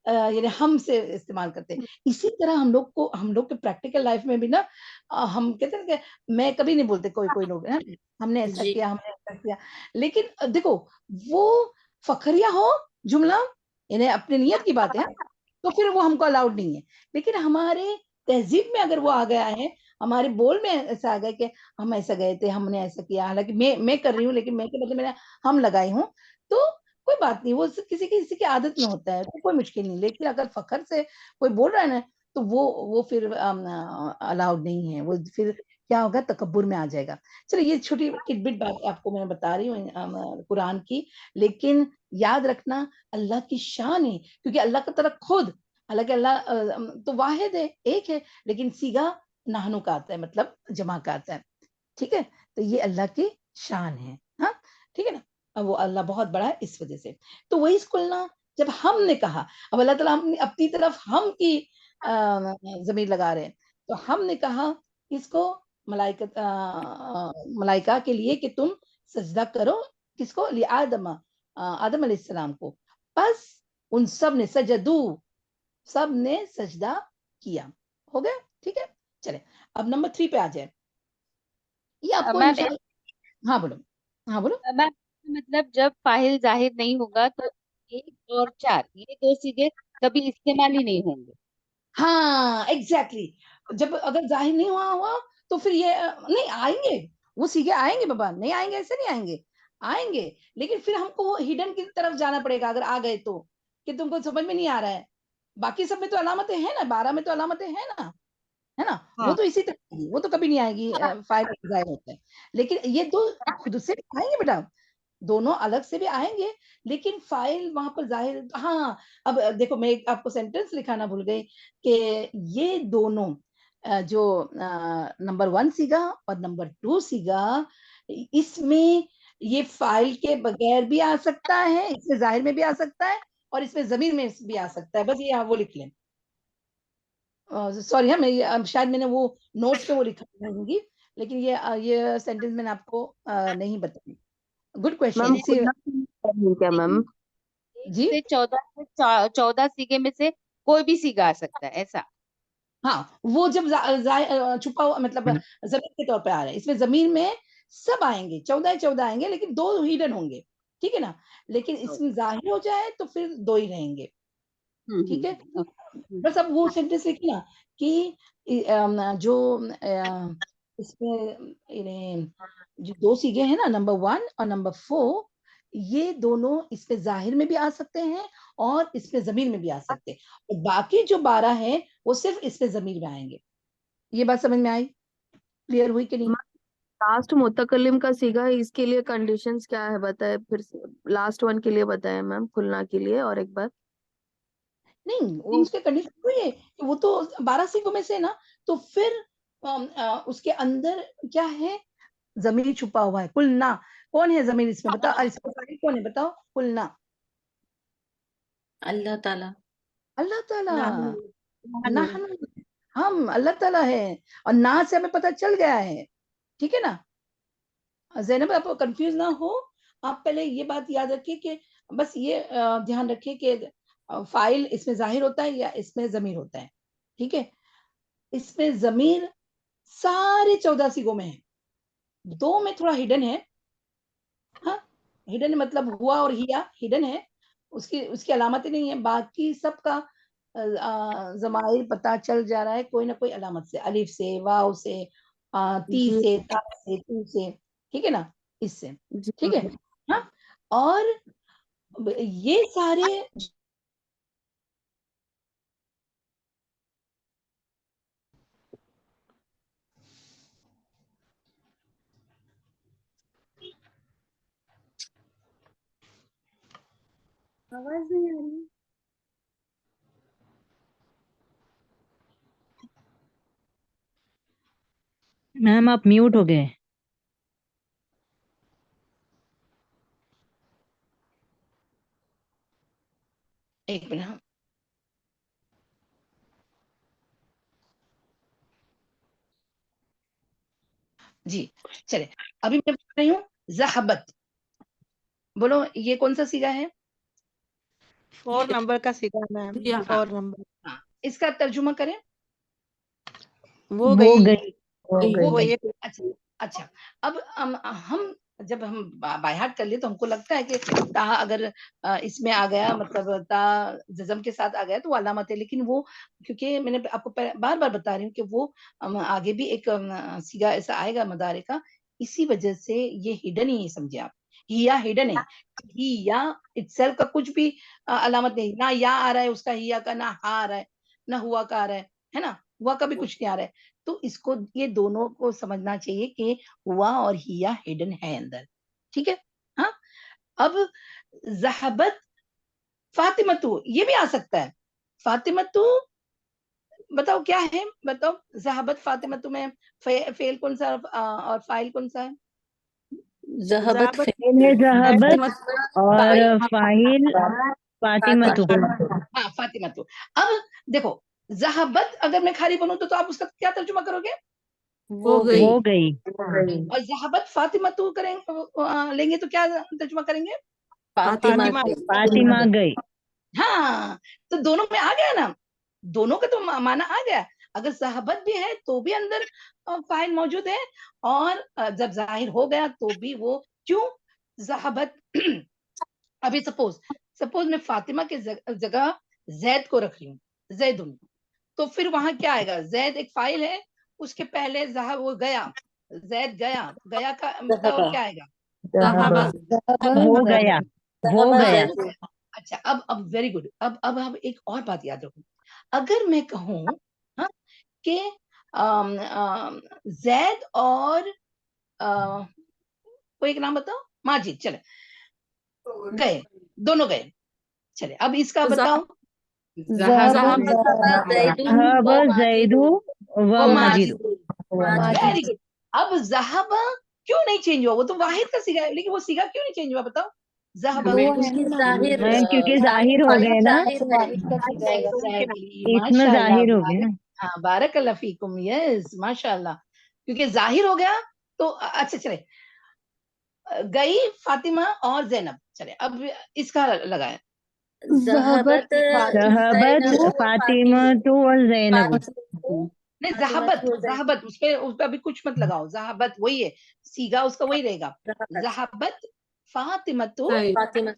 यानी हम से इस्तेमाल करते हैं। इसी तरह हम लोग के प्रैक्टिकल लाइफ़ में भी ना हम कहते हैं ना कि मैं कभी नहीं बोलते, कोई-कोई लोग हैं, हमने ऐसा जी किया, हमने ऐसा किया। लेकिन देखो, वो फ़खरिया हो जुमला, यानी अपनी नियत की बात है, तो फिर वो हमको अलाउड नहीं है। लेकिन हमारे तहज़ीब में अगर वो आ गया है, हमारे बोल में ऐसा आ गया कि हम ऐसा गए थे, हमने ऐसा किया, हालाँकि मैं कर रही हूँ, लेकिन मैं के बदले मैंने हम लगाई हूँ, तो कोई बात नहीं, वो किसी की आदत में होता है, तो कोई मुश्किल नहीं। लेकिन अगर फ़ख्र से कोई बोल रहा है ना, तो वो फिर अलाउड नहीं है, वो फिर क्या होगा, तकब्बुर में आ जाएगा। चलिए, ये छोटी टिडबिट बात आपको मैं बता रही हूँ कुरान की, लेकिन याद रखना अल्लाह की शान है, क्योंकि अल्लाह की तरह खुद, हालाँकि अल्लाह तो वाहिद है, एक है, लेकिन सीगा नाहनु का आता है, मतलब जमा का आता है। ठीक है? तो ये अल्लाह की शान है। हाँ? ठीक है ना? वो अल्लाह बहुत बड़ा है इस वज़ह से। तो वही कुलना, जब हमने कहा, अब अल्लाह ताला अपनी तरफ हम की ज़मीर लगा रहे हैं। तो हमने कहा किसको? मलाइका के लिए कि तुम सजदा करो, किसको? आदम आदम अलैहिस्सलाम को। बस उन सब ने सजदू, सब ने सजदा किया। हो गया? ठीक है, चले अब नंबर 3 पे आ जाए। ये आपको मैम इंशाल्लाह, हाँ बोलो, हाँ बोलो। मैम मतलब जब फाहिल जाहिर नहीं होगा तो 1 और 4 ये 2 सीधे कभी इस्तेमाल ही नहीं होंगे। हाँ एग्जैक्टली, जब अगर जाहिर नहीं हुआ हुआ तो फिर ये नहीं आएंगे, वो सीधे आएंगे बाबा, नहीं आएंगे ऐसे नहीं आएंगे, आएंगे, लेकिन फिर हमको वो हिडन की तरफ जाना पड़ेगा अगर आ गए तो, कि तुमको समझ में नहीं आ रहा है। बाकी सब में तो अलामतें हैं ना, 12 में तो अलामतें हैं ना, है ना, वो हाँ तो इसी तरह आएगी, वो तो कभी नहीं आएगी फाइल जाहिर होता है। लेकिन ये दो खुद से भी आएंगे बेटा, दोनों अलग से भी आएंगे, लेकिन फाइल वहां पर जाहिर। हाँ, अब देखो मैं एक आपको सेंटेंस लिखाना भूल गई कि ये दोनों जो नंबर 1 सीगा और नंबर 2 सीगा, इसमें ये फाइल के बगैर भी आ सकता है, इसमें जाहिर में भी आ सकता है, और इसमें जमीर में भी आ सकता है। बस ये वो लिख लें। सॉरी, हाँ मैं शायद मैंने वो नोट्स पे वो लिखा होंगी, लेकिन ये सेंटेंस मैंने आपको नहीं बताई। Good question. मैम इसी क्या मैम? जी से 14 सीगे में से कोई भी सीगा आ सकता है ऐसा। हाँ, वो जब छुपा हुआ मतलब जमीन के तौर पे आ रहा है, इसमें जमीन में सब आएंगे, 14 आएंगे, लेकिन 2 हिडन होंगे, ठीक है ना, लेकिन इसमें जाहिर हो जाए तो फिर 2 ही रहेंगे, ठीक है। बस अब वो सेंटेंस लिखना कि जो इसमें जो 2 सीगे हैं ना, नंबर 1 और नंबर 4, ये दोनों इसमें जाहिर में भी आ सकते हैं और इसमें जमीर में भी आ सकते हैं, और बाकी जो 12 हैं वो सिर्फ इसमें जमीर में आएंगे। ये बात समझ में आई? क्लियर हुई कि नहीं? लास्ट मुतकल्लिम का सीगा है, इसके लिए कंडीशंस क्या है बताए फिर से। लास्ट वन के लिए बताए मैम, खुलना के लिए और एक बार। नहीं, वो उसके कंडीशन वही है कि वो तो 12 सीगों में से ना, तो फिर उसके अंदर क्या है? जमीर छुपा हुआ है। कुलना, कौन है जमीर इसमें? बताओ, इसका फाइल कौन है? बताओ। कुलना, अल्लाह ताला। अल्लाह ताला। नाहनु नहनु, हम, अल्लाह ताला है, और ना से हमें पता चल गया है, ठीक है ना। ज़ैनब, आप कंफ्यूज ना हो, आप पहले ये बात याद रखिए कि बस ये ध्यान रखिए कि फाइल इसमें जाहिर होता है या इसमें जमीर होता है, ठीक है। इसमें जमीर सारे 14 सिगों में है, 2 में थोड़ा हिडन है। हाँ, हिडन मतलब हुआ और हिया हिडन है, उसकी उसकी अलामतें नहीं है, बाकी सबका जमाइर पता चल जा रहा है कोई ना कोई अलामत से, अलिफ से, वाव से, ती जी से, ता से, तू से, ठीक है ना, इससे, जी ठीक है। मैम। हाँ, और ये सारे आवाज नहीं आ रही। मैम आप म्यूट हो गए। एक मिनट, हाँ। जी, चले, अभी मैं बोल रही हूँ ज़हबत। बोलो, ये कौन सा सीगा है? 4 नंबर का सीधा मैम, या 4 नंबर। हाँ, इसका तर्जुमा करें। वो वो गई गई, वो वो गई। गई। एक अच्छा, अच्छा। अब हम जब हम बाय हार्ट कर लिए तो हमको लगता है कि ता अगर इसमें आ गया, मतलब ता जज़म के साथ आ गया तो वो अलामत है, लेकिन वो, क्योंकि मैंने आपको बार बार बता रही हूँ कि वो आगे भी एक सीगा ऐसा आएगा मदारे का, इसी वजह से ये हिडन ही है, समझे आप। हिया हिडन है, हिया इटसेल्फ का कुछ भी अलामत नहीं, ना या आ रहा है उसका, हिया का ना हा आ रहा है, ना हुआ का आ रहा है ना, हुआ का भी कुछ नहीं आ रहा है। तो इसको, ये दोनों को समझना चाहिए कि हुआ और हिया हिडन है अंदर, ठीक है। हाँ, अब ज़हबत फातिमतु, ये भी आ सकता है। फातिमतु, बताओ क्या है? बताओ, ज़हबत फातिमतु में फेल कौन सा और फाइल कौन सा है? ज़हबत ज़हाबत फेल है ज़हाबत फातिमा और फाइल फाहिल फातिमतु। हाँ, फातिमतु। अब देखो, ज़हबत अगर मैं खाली बनूं तो आप उसका क्या तर्जुमा करोगे? वो गई। वो गई। और ज़हाबत फातिमा तू करेंगे, लेंगे तो क्या तर्जुमा करेंगे? फातिमा फातिमा गई। फातिमा गई। हाँ, तो दोनों में आ गया ना, दोनों का तो माना आ गया। अगर ज़हाबत भी है तो भी अंदर फाइल मौजूद है, और जब जाहिर हो गया तो भी वो क्यों ज़हाबत अभी सपोज मैं फातिमा के जगह जैद को रख रही हूँ, जैदुन, तो फिर वहां क्या आएगा? जैद एक फाइल है, उसके पहले वो गया, जैद गया का बताओ ज़हबा। क्या आएगा? वो गया। वो ज़हबा गया। ज़ैदू। अच्छा, अब वेरी गुड। अब एक और बात याद रखो, अगर मैं कहूँ हाँ, कि जैद और कोई एक नाम बताओ, माजिद, चले गए, दोनों गए, चले अब इसका बताओ। ज़हाबत ज़ैदू ज़हब व ज़ैदू माजिदू। व वो माजिद। Very good. अब ज़हाबा क्यों नहीं चेंज हुआ? वो तो वाहिद का सीगा है, लेकिन वो सीगा क्यों नहीं चेंज हुआ बताओ? ज़हाबा क्योंकि जाहिर मैम क्योंकि जाहिर हो फाइल गए ना, जाहिर है। एग्जैक्टली, इसमें माशाल्लाह, जाहिर हो गए ना। हाँ, बारकल्लाह फीकुम, यस, माशाल्लाह, क्योंकि जाहिर हो गया तो अच्छा चले, गई फातिमा और जैनब, चले अब इसका लगाए। ज़हबत ज़हबत ज़ैनब व फातिमा तो व ज़ैनब। नहीं, फातिमा ज़हाबत व ज़ैनब। ज़हाबत उस पे अभी कुछ मत लगाओ, ज़हाबत वही है, सीगा उसका वही रहेगा, ज़हाबत फातिमतु फातिमा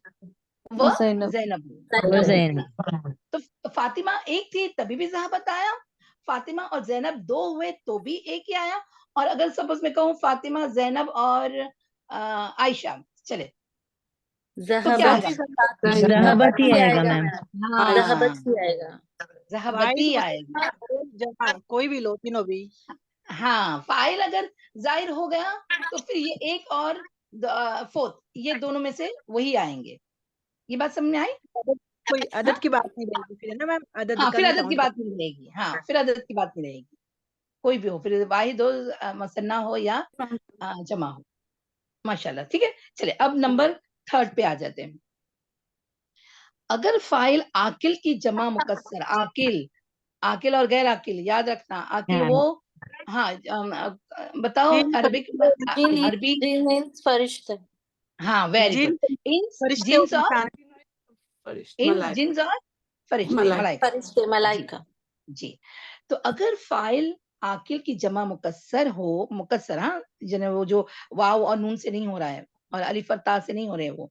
व ज़ैनब। ज़ैनब। व ज़ैनब। तो फातिमा एक थी तभी भी ज़हाबत आया, फातिमा और ज़ैनब दो हुए तो भी एक ही आया, और अगर सपोज मैं कहूँ फातिमा, ज़ैनब और आयशा, चले तो क्या ज़हबत आएगा? ज़हबत ही आएगा मैम। हाँ, ज़हबत ही आएगा। ज़हाबती वाहिद आएगा। जमा कोई भी लो, तीनों भी। हाँ, फाइल अगर जाहिर हो गया तो फिर ये एक और फोर्थ, ये दोनों में से वही आएंगे। ये बात समझ में आई? कोई हाँ, अदद की बात नहीं रहेगी फिर, है ना मैम? अदद हाँ, का फिर नहीं अदद की काउंट बात नहीं रहेगी, हाँ, फिर अदद की बात नहीं रहेगी, कोई भी हो, फिर वाहिद हो, मुसन्ना हो या जमा हो, माशाल्लाह, ठीक है। चले अब नंबर 3 पे आ जाते हैं। अगर फाइल आकिल की जमा मुकस्सर, आकिल और गैर आकिल याद रखना, आकिल हाँ। वो, हाँ, बताओ जिन अरबिक, जिन अरबी, जिन मीन्स फरिश्ते। हाँ, वेरी जिन गुड, इंस, फरिश्ते जिन्स और और इंसान। इंस, जिन्स और फरिश्ते, मलाइका, फरिश्ते जी मलाइका। जी। तो अगर फाइल आकिल की जमा मुकस्सर हो, मुकस्सर, हाँ, जने वो जो वाव और नून से नहीं हो रहा है और अलिफ और ता से नहीं हो रहे हैं वो,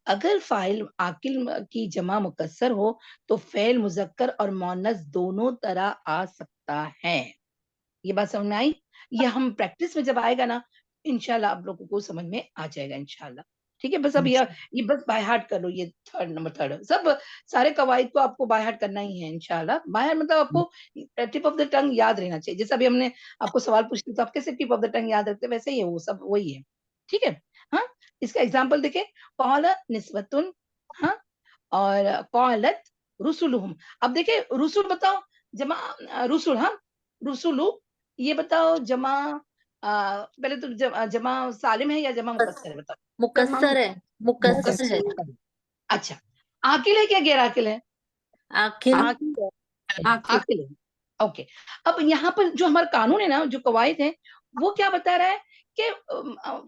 अगर फाइल आकिल की जमा मुकस्सर हो तो फेल मुजक्कर और मोनस दोनों तरह आ सकता है। ये बात समझ में आई? ये हम प्रैक्टिस में जब आएगा ना, इंशाल्लाह आप लोगों को समझ में आ जाएगा इंशाल्लाह। ठीक है, बस अब ये बस बाय हार्ट कर लो, ये नंबर थर्ड, सब सारे कवायद को आपको बाय हार्ट करना ही है इंशाल्लाह। बाय हार्ट मतलब आपको टिप ऑफ द टंग याद रहना चाहिए, जैसे अभी हमने आपको सवाल पूछे तो आप कैसे टिप ऑफ द टंग याद रखते हैं, वैसे ही है वो सब, वही है। ठीक है, हाँ, इसका एग्जाम्पल देखें, कौल निस्बतुन, हाँ, और कौलत रुसुलुहुम। अब देखिए रुसुल बताओ जमा, रुसुल, हाँ, रुसुलु, ये बताओ जमा, पहले तो जमा सालिम है या जमा मुकस्सर है बताओ? मुकस्सर है। मुकस्सर है। अच्छा, आकिल है क्या गैर आकिल है? आखिर आकिल है, ओके। अब यहाँ पर जो हमारा कानून है ना, जो कवायद है, वो क्या बता रहा है कि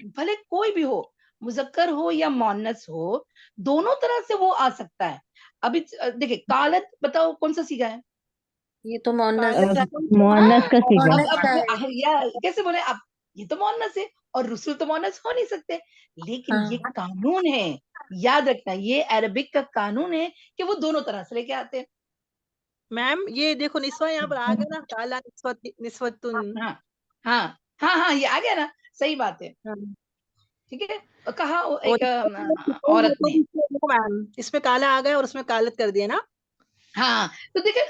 भले कोई भी हो, मुजक्कर हो या मुअन्नस हो, दोनों तरह से वो आ सकता है। अभी देखिए, कालत बताओ कौन सा सीगा है? ये तो मोनस। मोहन्नस का सीगा। मोहन्नस का है। या कैसे बोले आप, ये तो मुअन्नस है और रुसुल तो मुअन्नस हो नहीं सकते, लेकिन हाँ। ये कानून है, याद रखना, ये अरबिक का कानून है कि वो दोनों तरह से लेके आते हैं। मैम ये देखो निस्वा यहाँ पर आ गया ना, काला निस्वतुन। हाँ, हाँ, हाँ, हाँ, ये आ गया ना, सही बात है, हाँ। ठीक है। कहा वो और एक औरत ने, मैम इसमें काला आ गया और उसमें कालत कर दिया ना। हाँ, तो देखे,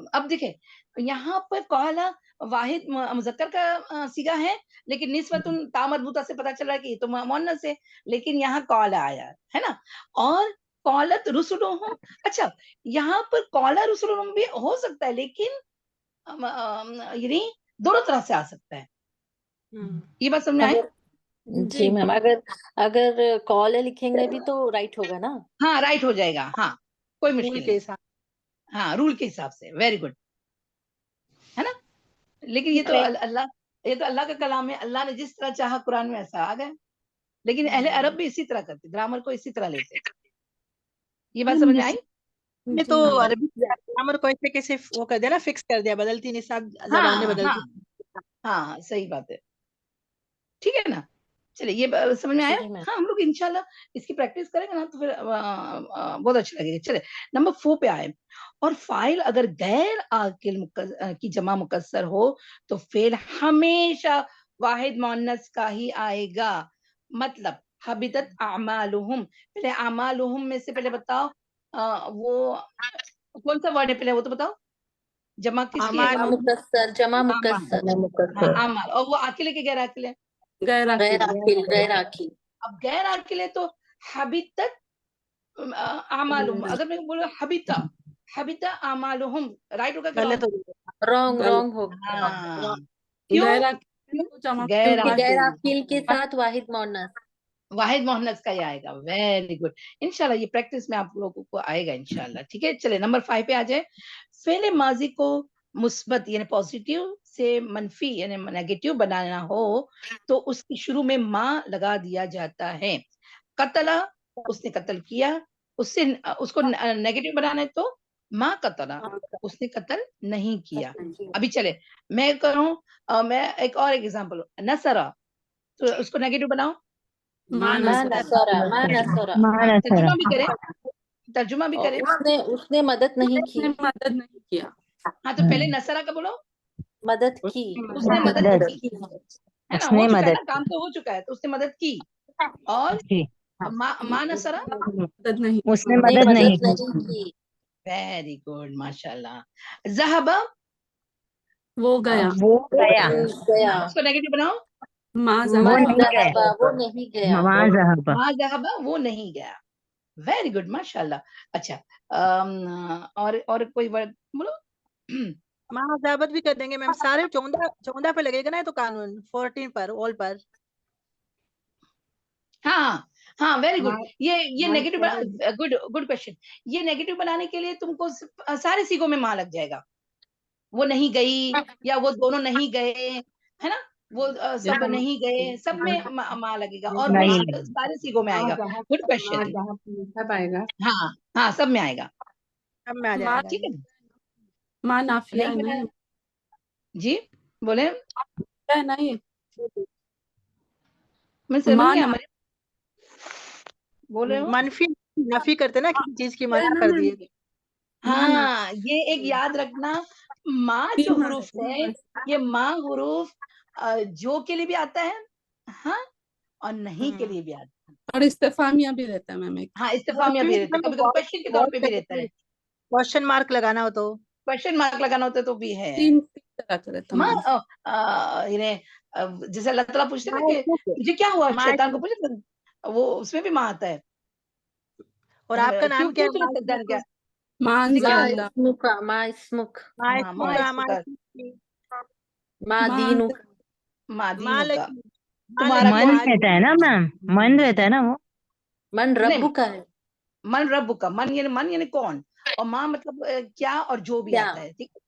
अब देखे यहाँ पर कौला वाहिद मुजक्कर का सीगा है, लेकिन निस्वतुन ता मरबूता से पता चल रहा है कि ये तो मुअन्नस है, लेकिन यहाँ कौला आया है ना। और कौलत रुसुलुहुम, अच्छा, यहाँ पर कौला रुसुलुहुम भी हो सकता है, लेकिन यानी दोनों तरह से आ सकता है। ये बात समझ में आई? अगर जी मैम, अगर अगर कॉल लिखेंगे भी तो राइट होगा ना। हाँ, राइट हो जाएगा, हाँ, कोई रूल मुश्किल के नहीं, हिसाब। हाँ, रूल के हिसाब से, वेरी गुड, है ना। लेकिन ये तो अल्लाह ये तो अल्लाह का कलाम है, अल्लाह ने जिस तरह चाहा कुरान में ऐसा आ गया। लेकिन अहले अरब भी इसी तरह करते, ग्रामर को इसी तरह लेते। ये बात समझ में आई? ने तो अरबी ग्रामर को ऐसे कैसे वो कर दिया ना, फिक्स कर दिया, बदलती निसाब जबानें हाँ बदलती। हाँ सही बात है, ठीक है ना। चलिए ये समझ में आया। जी मैम। हाँ हम लोग इंशाल्लाह इसकी प्रैक्टिस करेंगे ना तो फिर बहुत अच्छा लगेगा। चले नंबर 4 पे आए। और फाइल अगर गैर आकिल की जमा मुकस्सर हो तो फेल हमेशा वाहिद मुअन्नस का ही आएगा। मतलब हबितत अमालुहुम, पहले अमालुहुम में से पहले बताओ वो कौन सा वर्ड है, पहले वो तो बताओ। जमा किसकी है? अमाल मुकस्सर, जमा अमाल। मुकस्सर। हाँ अमाल। और वो आकिल है कि गैर आकिल है? गैर आकिल, गैर आकिल। अब गैर आकिल है तो हबितत अमालुहुम। अगर मैं बोलूं हबिता अमालुहुम, राइट होगा कि गलत रॉन्ग? हो गया। रॉन्ग, रॉन्ग हो गया। हाँ क्यों? गैर गैर क्योंकि गैर आकिल आकिल के साथ वाहिद मुअन्नस। वाहिद मोहन्नस का ही आएगा। Very good. इंशाल्लाह ये प्रैक्टिस में आप लोगों को आएगा इंशाल्लाह। ठीक है चले नंबर 5 पे आ जाए। फेले माजी को मुस्बत यानी पॉजिटिव से मनफी यानी नेगेटिव बनाना हो तो उसकी शुरू में माँ लगा दिया जाता है। कतला, उसने कत्ल किया, उससे उसको नेगेटिव बनाना है तो माँ कतला, उसने कत्ल नहीं किया। अभी चले मैं करूं मैं एक और एग्जांपल, नसरा, तो उसको नेगेटिव बनाओ। मा नसरा, मा नसरा। माना तर्जुमा सरा भी करें, तर्जुमा भी करें। उसने मदद नहीं की। मदद नहीं किया। हाँ तो पहले नसरा का बोलो। मदद की। उसने मदद मदद की, है ना, उसने हो चुका है मदद ना, काम तो हो चुका है, तो उसने मदद की। और की माँ नसरा, मदद नहीं उसने उसने मदद नहीं मदद की नहीं की। वेरी गुड माशाल्लाह। ज़हबा, वो गया। वो गया गया। उसको नेगेटिव बनाओ। माँ वो ज़हबा, नहीं गया ज़हबा, वो नहीं गया। वहाँ ज़हबा माँ ज़हबा, वो नहीं गया। वेरी गुड माशाल्लाह। अच्छा और कोई वर्ड बोलो। महाजाबत भी कर देंगे मैम, सारे 14 पे लगेगा ना ये तो कानून, 14 पर ऑल पर। हाँ हाँ वेरी गुड। ये नेगेटिव गुड गुड क्वेश्चन। ये नेगेटिव बनाने के लिए तुमको सारे सीगों में माँ लग जाएगा। वो नहीं गई या वो दोनों नहीं गए, है ना, वो सब नहीं गए, सब में माँ लगेगा और वो नहीं सारे सीगों में आएगा। Good question. सब आएगा। हाँ हाँ सब में आएगा। सब में आ माँ जाएगा। ठीक है माँ नाफिया है नहीं ना पता ये? जी बोले है ना ये? मैं समझ माँ गया ना हमारे बोल रहे हो। मनफी नफी करते ना, किसी चीज की है मना ना कर मैम? दिए। माँ ना हाँ ये एक याद रखना, माँ जो हुरूफ है ये माँ हुरूफ जो के लिए भी आता है, हाँ, और नहीं के लिए भी आता है। और इस्तेफामिया भी रहता है मैम एक। हाँ इस्तेफामिया भी रहता है, कभी कभी क्वेश्चन के तौर पे भी रहता है। क्वेश्चन मार्क लगाना हो तो क्वेश्चन मार्क लगाना होता है तो भी है। तीन तरह का रहता है माँ मैम। जैसे अल्लाह ताला पूछते हैं ना कि तुझे क्या हुआ, शैतान को पूछे, वो उसमें भी माँ आता है। और आपका क्यों नाम क्या क्यों है? तूने शैतान क्या माँ किसी का माँ अंजल्ला, इस्मुका, माँ इस्मुक, हाँ माँ इसका माँ माँ दीनुक। माँ दीनों का माँ तुम्हारा मन कौन रहता है ना मैम, मन रहता है ना वो। मन रब्बु का है। मन रब का, मन यानी कौन, और माँ मतलब क्या और जो भी क्या? आता है। ठीक है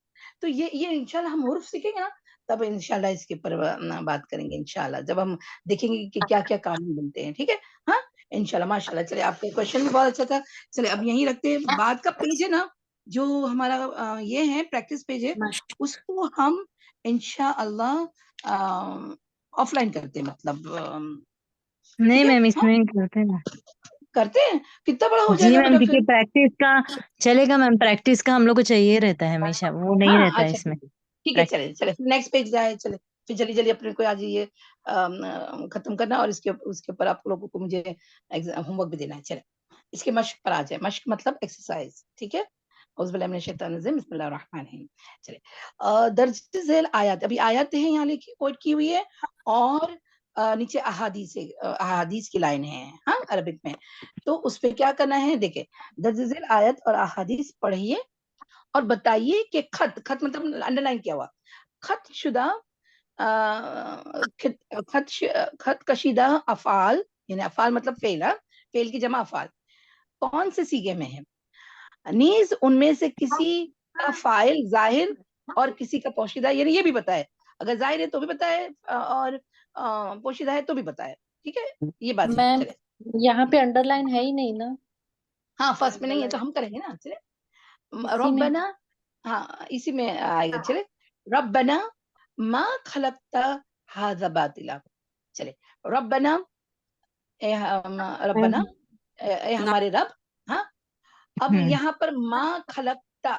तो ये इंशाल्लाह हम हुर्फ सीखेंगे ना तब इंशाल्लाह इसके ऊपर बात करेंगे इंशाल्लाह, जब हम देखेंगे कि क्या क्या कानून बनते हैं। ठीक है हाँ इंशाल्लाह माशाल्लाह। चले आपका क्वेश्चन भी बहुत अच्छा था। चले अब यहीं रखते हैं। बाद का पेज है ना जो हमारा ये है प्रैक्टिस पेज है, उसको हम इंशाल्लाह ऑफलाइन करते हैं, मतलब नहीं ठीक है मैम हाँ इसमें ही करते हैं ना। करते हैं। कितना बड़ा हो जी जाएगा मैम, बेटा क्योंकि फिर। प्रैक्टिस का चलेगा मैम, प्रैक्टिस का हम लोग को चाहिए रहता है हमेशा, वो नहीं हाँ रहता है अच्छा इसमें। ठीक है चले चले नेक्स्ट पेज जाए। चले फिर जल्दी जल्दी अपने को आज ये खत्म करना और इसके उसके ऊपर आप लोगों को मुझे होमवर्क भी देना है। चले इसके मश्क पर आ जाए। मश्क मतलब एक्सरसाइज। ठीक है बिस्मिल्लाहिर्रहमानिर्रहीम। चले दर्ज झेल आयत, अभी आयत है यहाँ लिखी कोट की हुई है और नीचे अहादीस की लाइन है हाँ अरबिक में। तो उस पे क्या करना है, देखे दर्ज झेल आयत और अहादीस पढ़िए और बताइए कि खत मतलब अंडरलाइन किया हुआ खत शुदा खत कशीदा अफाल यानी अफाल मतलब फेल, फेल की जमा अफाल कौन से सीगे में है। नीज उनमें से किसी का फाइल जाहिर और किसी का पोशीदा, यानी ये भी बताए अगर जाहिर है तो भी बताए और पोशीदा है तो भी बताए। ठीक है, ये बात है। मैम चले, यहाँ पे अंडरलाइन है ही नहीं ना, हाँ फर्स्ट में नहीं है तो हम करेंगे ना। चले, इसी में रब्बना, हाँ इसी में आएगा। चले, रब्बना मा खलकता हाज़ा बातिला। चले, रब्बना, रब्बना, हमारे रब। हाँ, अब यहाँ पर मा खलकता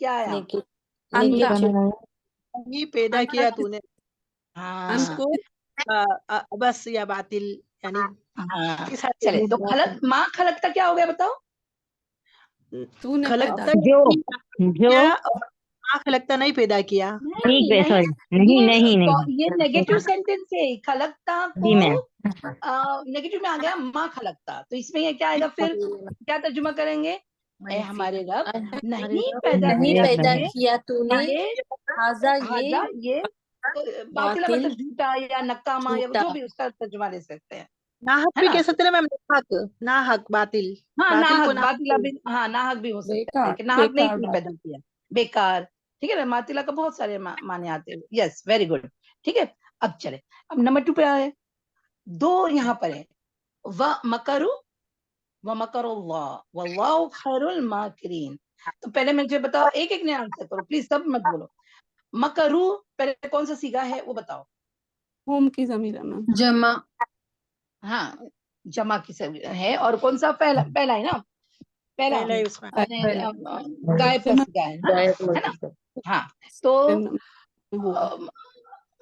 क्या आया? ये पैदा किया तूने हाँ इसको बस या बातिल यानी हाँ। किस हद चले, तो खलक, माँ खलकता क्या हो गया बताओ? तूने खलकता पैदा जो किया और माँ खलकता नहीं पैदा किया। ठीक है, सॉरी, ये नेगेटिव सेंटेंस है। खलकता जी मैम। को नेगेटिव में आ गया, माँ खलकता, तो इसमें ये क्या आएगा फिर? क्या तर्जुमा करेंगे? ए हमारे रब नहीं पैदा नहीं किया पैदा तूने किया तूने ये हाजा ये हाजा, ये बातिला बातिल, मतलब झूठा या नकामा या झूठा। जो भी उसका तर्जुमा ले सकते हैं, नाहक है भी ना? कह सकते हैं मैम, नाहक बातिल, हाँ बातिल नाहक, को नाहक बातिला भी, हाँ नाहक भी हो सकता है बेकार, कि नाहक नहीं बेकार तूने बात। पैदा किया, बेकार। ठीक है ना, मातिला का बहुत सारे माने आते हैं। Yes, very good. ठीक है, अब चले, अब नंबर 2 पे आए। दो यहाँ पर है, व मकरू व मकरुल्लाह वल्लाहु खैरुल माकिरीन। तो पहले मुझे बताओ, एक एक ने आंसर करो प्लीज, सब मत बोलो। मकरू पहले कौन सा सीगा है वो बताओ? होम की जमीर है मैम। जमा, हाँ, जमा की है। और कौन सा पहला पहला है ना? पहला पहले ही उसमें गायब का सीगा है ना? हाँ, तो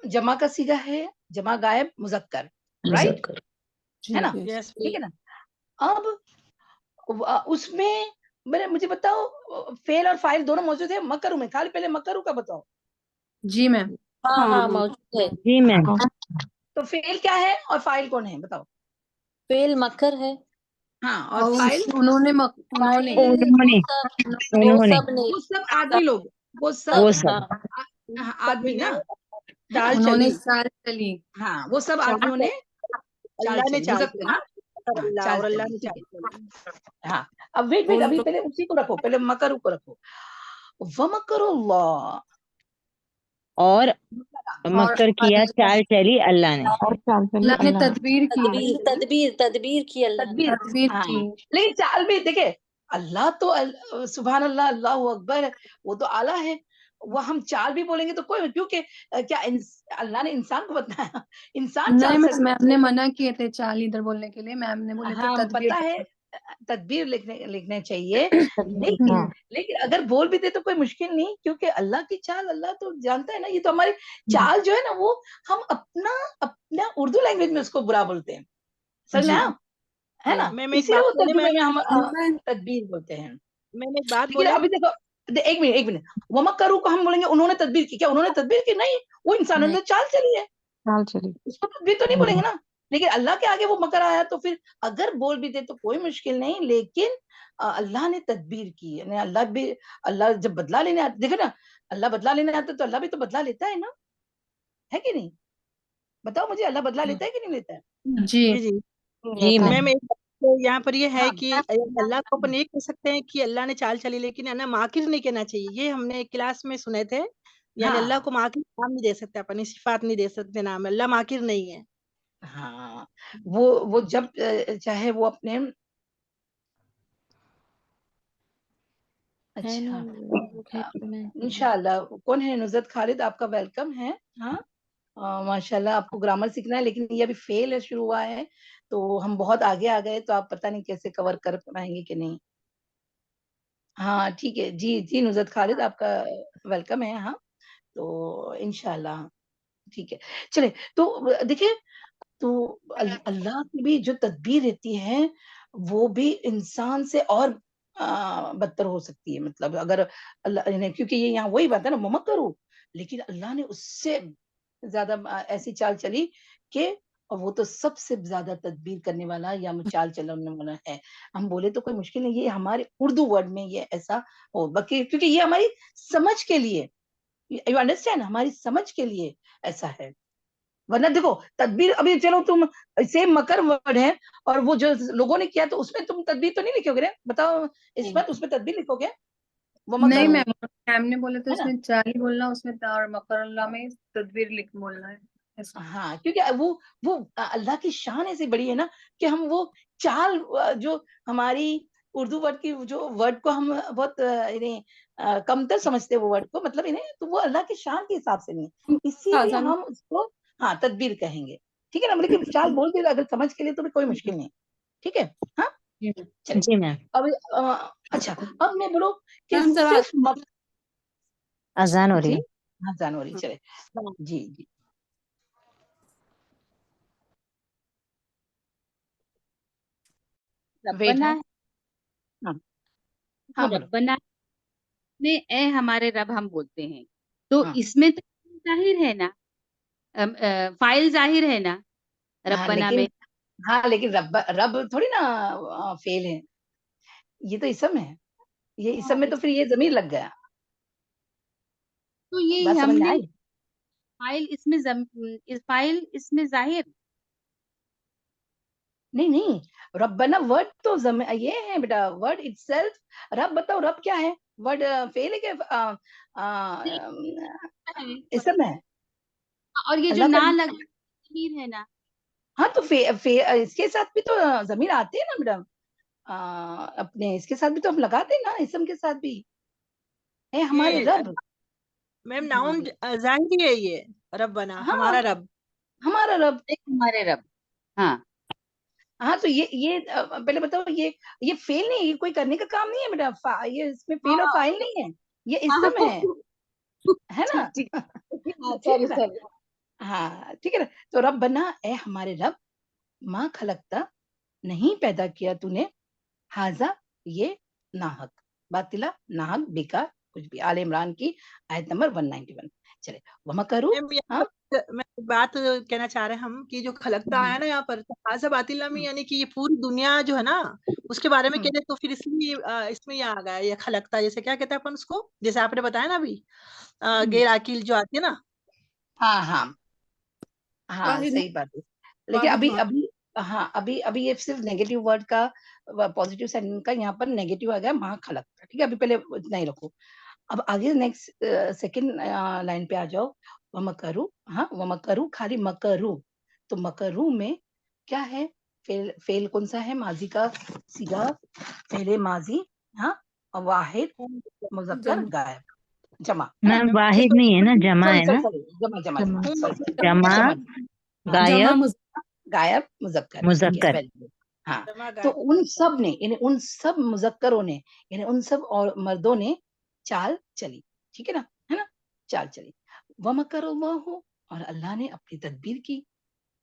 जमा का सीगा है, जमा गायब मुजक्कर, राइट, है ना? यस ठीक है ना? अब उसमें मेरे मुझे बताओ, फेल और फाइल दोनों मौजूद है मकरू में, खाली पहले मकरू का बताओ। जी मैम। हाँ हाँ, हाँ मौजूद है। जी मैम। तो फेल क्या है और फाइल कौन है बताओ? फेल मकर है, हाँ, और फाइल? उन्होंने फाइल उन्होंने वो सब ने, वो सब आदमी लोग, वो वो सब हाँ आदमी ना, चाल उन्होंने चली, साल चली, हाँ वो सब आदमियों ने चाल अल्लाह ने चली, चाल मुजक्कर चली, ना, हाँ, अल्लाह चाल और अल्लाह चली, ने ठीक चाल है। चली। हाँ, अब वेट अभी पहले उसी को रखो, पहले मकरू को रखो। वमकरुल्लाह, और मक्कर किया, चाल चली अल्लाह ने। अल्लाह ने तदबीर की, तदबीर की अल्लाह ने। तदबीर, तदबीर हाँ, की। लेकिन चाल भी देखे, अल्लाह तो सुभान अल्लाह, अल्लाहू अकबर, वो तो आला है। वो हम चाल भी बोलेंगे तो कोई, क्योंकि क्या अल्लाह ने इंसान को बताया, इंसान नहीं चाल मैम, मैम ने सकते। मना किए थे चाल इधर बोलने के लिए, मैम ने बोले थे हाँ तदबीर। पता है, तदबीर लिखने चाहिए, लेकिन अगर बोल भी दे तो कोई मुश्किल नहीं, क्योंकि अल्लाह की चाल अल्लाह तो जानता है ना। ये तो हमारी चाल जो है ना, वो हम अपना उर्दू लैंग्वेज में उसको बुरा बोलते हैं, समझ में आया? है ना? मैम एक इसीलिए बात वो बोले, तर्जुमे मैं में हम तदबीर बोलते हैं। मैंने एक बात लेकिन बोले, अभी देखो, एक मिनट, वमक्करू को हम बोलेंगे उन्होंने तदबीर की, क्या उन्होंने तदबीर की? नहीं, वो इंसानों ने तो चाल चली है, उसको तदबीर तो नहीं बोलेंगे ना। लेकिन अल्लाह के आगे वो मकर आया, तो फिर अगर बोल भी दे तो कोई मुश्किल नहीं, लेकिन अल्लाह ने तदबीर की, यानी अल्लाह जब बदला लेने आता, देखो ना, अल्लाह बदला लेने आता तो अल्लाह भी तो बदला लेता है ना, है कि नहीं? बताओ मुझे, अल्लाह बदला लेता है कि नहीं लेता है? जी जी जी जी मैम। मैम, एक तो यहाँ पर ये है हाँ, कि अल्लाह को अपन ये कह सकते हैं कि अल्लाह ने चाल चली, लेकिन है ना माकिर नहीं कहना चाहिए। ये हमने क्लास में सुने थे, यानी अल्लाह हाँ, को माकिर नाम नहीं दे सकते अपन, सिफात नहीं दे सकते नाम, अल्लाह माकिर नहीं है। हाँ, वो जब चाहे वो अपने, है ना, अच्छा, इंशाल्लाह। कौन है? नुज़रत खालिद, आपका वेलकम है। हाँ, माशाल्लाह, आपको ग्रामर सीखना है, लेकिन ये अभी फेल शुरू हुआ है, तो हम बहुत आगे आ गए, तो आप पता नहीं कैसे कवर कर पाएंगे कि नहीं। हाँ ठीक है, जी जी, नुज़रत खालिद आपका वेलकम है। हाँ, तो इंशाल्लाह ठीक है। चले, तो देखिए, तो अल्लाह की भी जो तदबीर रहती है, वो भी इंसान से और बदतर हो सकती है। मतलब अगर अल्लाह ने, क्योंकि ये यहाँ वही बात है ना, मत करो, लेकिन अल्लाह ने उससे ज्यादा ऐसी चाल चली कि, और वो तो सबसे ज्यादा तदबीर करने वाला या चाल चलाने वाला है। हम बोले तो कोई मुश्किल नहीं, ये हमारे उर्दू वर्ड में ये ऐसा हो, बाकी क्योंकि ये हमारी समझ के लिए, यू अंडरस्टैंड, हमारी समझ के लिए ऐसा है। वरना देखो, तदबीर अभी चलो तुम सेम मकर वर्ड है, और वो जो लोगों ने किया, तो उसमें तुम तदबीर तो नहीं लिखोगे रे, बताओ इसमत, उसमें तदबीर लिखोगे? वो नहीं मकरू, मैम, मैम ने बोला था है ना? उसमें चाली बोलना, उसमें और मकरुल्लाह में तदबीर लिख बोलना है ऐसा। हाँ, क्योंकि वो अल्लाह की शान ऐसी बड़ी है ना कि हम वो चाल जो हमारी उर्दू वर्ड की जो वर्ड को हम बहुत इन्हें कमतर समझते हैं वो वर्ड को, मतलब इन्हें, तो वो अल्लाह की शान के हिसाब से नहीं है, इसीलिए आसान हम उसको हाँ तदबीर कहेंगे। ठीक है ना, लेकिन चाल बोल के अगर समझ के लिए तो भी कोई मुश्किल नहीं। ठीक है, हाँ चलिए। जी मैम। अब अच्छा, अब मैं बोलो कि मैम जरा सिर्फ अजान हो रही जी है। हाँ जानवरी चले जी जी वेट रब्बना है। है, हाँ तो हाँ बोलो। रब्बना में ए हमारे रब हम बोलते हैं, तो हाँ इसमें तो जाहिर है ना, फाइल जाहिर है ना हाँ रब्बना लेकिन में। हाँ लेकिन रब रब थोड़ी ना फेल है, ये तो इसम है, ये इसम में तो फिर ये जमीर लग गया। तो ये बात समझ में हमने आई? फाइल इसमें जाहिर। नहीं नहीं, रब्बना वर्ड तो ये है बेटा, वर्ड इटसेल्फ। रब बताओ, रब क्या है? वर्ड फेल है क्या? इसम है और ये जो अल्लाह का। ना लगा जमीर है ना, हाँ तो इसके साथ भी तो जमीर आते हैं ना बेटा, अपने इसके साथ भी तो हम लगाते हैं ना, इसम के साथ भी है हमारे ये रब। मैम हाँ नाउन जी, जाहिर ही है ये, रब्बना हाँ हमारा रब। हमारा रब। एक हमारे रब। हाँ हाँ तो ये पहले बताओ, ये फेल नहीं है, ये कोई करने का काम नहीं है बेटा, ये इसमें फेल और हाँ फाइल नहीं है, ये हाँ, इसम है ना? ठीक ठीक। हाँ ठीक सॉरी है ना? सॉरी। हाँ ठीक है ना। तो रब बना ए हमारे रब, माँ खलकता नहीं पैदा किया तूने, हाजा ये नाहक, बातिला नाहक बेकार कुछ भी। आल इमरान की आयत नंबर 191। चले वमा करूँ। मैम यहाँ हाँ पर मैं एक बात कहना चाह रहे हैं हम कि जो खलकता आया ना यहाँ पर, तो हाजा बातिला में यानी कि ये पूरी दुनिया जो है ना उसके बारे में कहते, तो फिर इसमें ये आ गया ये खलकता, जैसे क्या कहते हैं अपन उसको, जैसे आपने बताया ना अभी गैर आकिल जो आती है ना। हाँ हाँ हाँ वाहिद सही बात है। लेकिन वाहिद अभी मा अभी हाँ अभी ये सिर्फ नेगेटिव वर्ड का, पॉजिटिव साइन का यहाँ पर नेगेटिव आ गया, माँ खलकता। ठीक है, अभी पहले इतना ही रखो। अब आगे नेक्स्ट सेकंड लाइन पे आ जाओ। वमकरू, हाँ वमकरू खाली मकरू, तो मकरू में क्या है? फेल कौन सा है? माजी का सीधा, पहले माजी, हाँ और वाहिद मुजक्कर जमा गायब, जमा है ना? मैम वाहिद नहीं है ना, जमा सॉरी है सॉरी ना। सॉरी, जमा जमा जमा जमा सॉरी जमा जमा। हाँ जमा गायब गायब मुजक्कर, ठीक है मुजक्कर। Very good. हाँ जमा तो गायब। उन सब ने, यानी उन सब मुजक्करों ने, यानी उन सब और मर्दों ने चाल चली। ठीक है ना? चाल चली। वमकरुल्लाहु, और अल्लाह ने अपनी तदबीर की,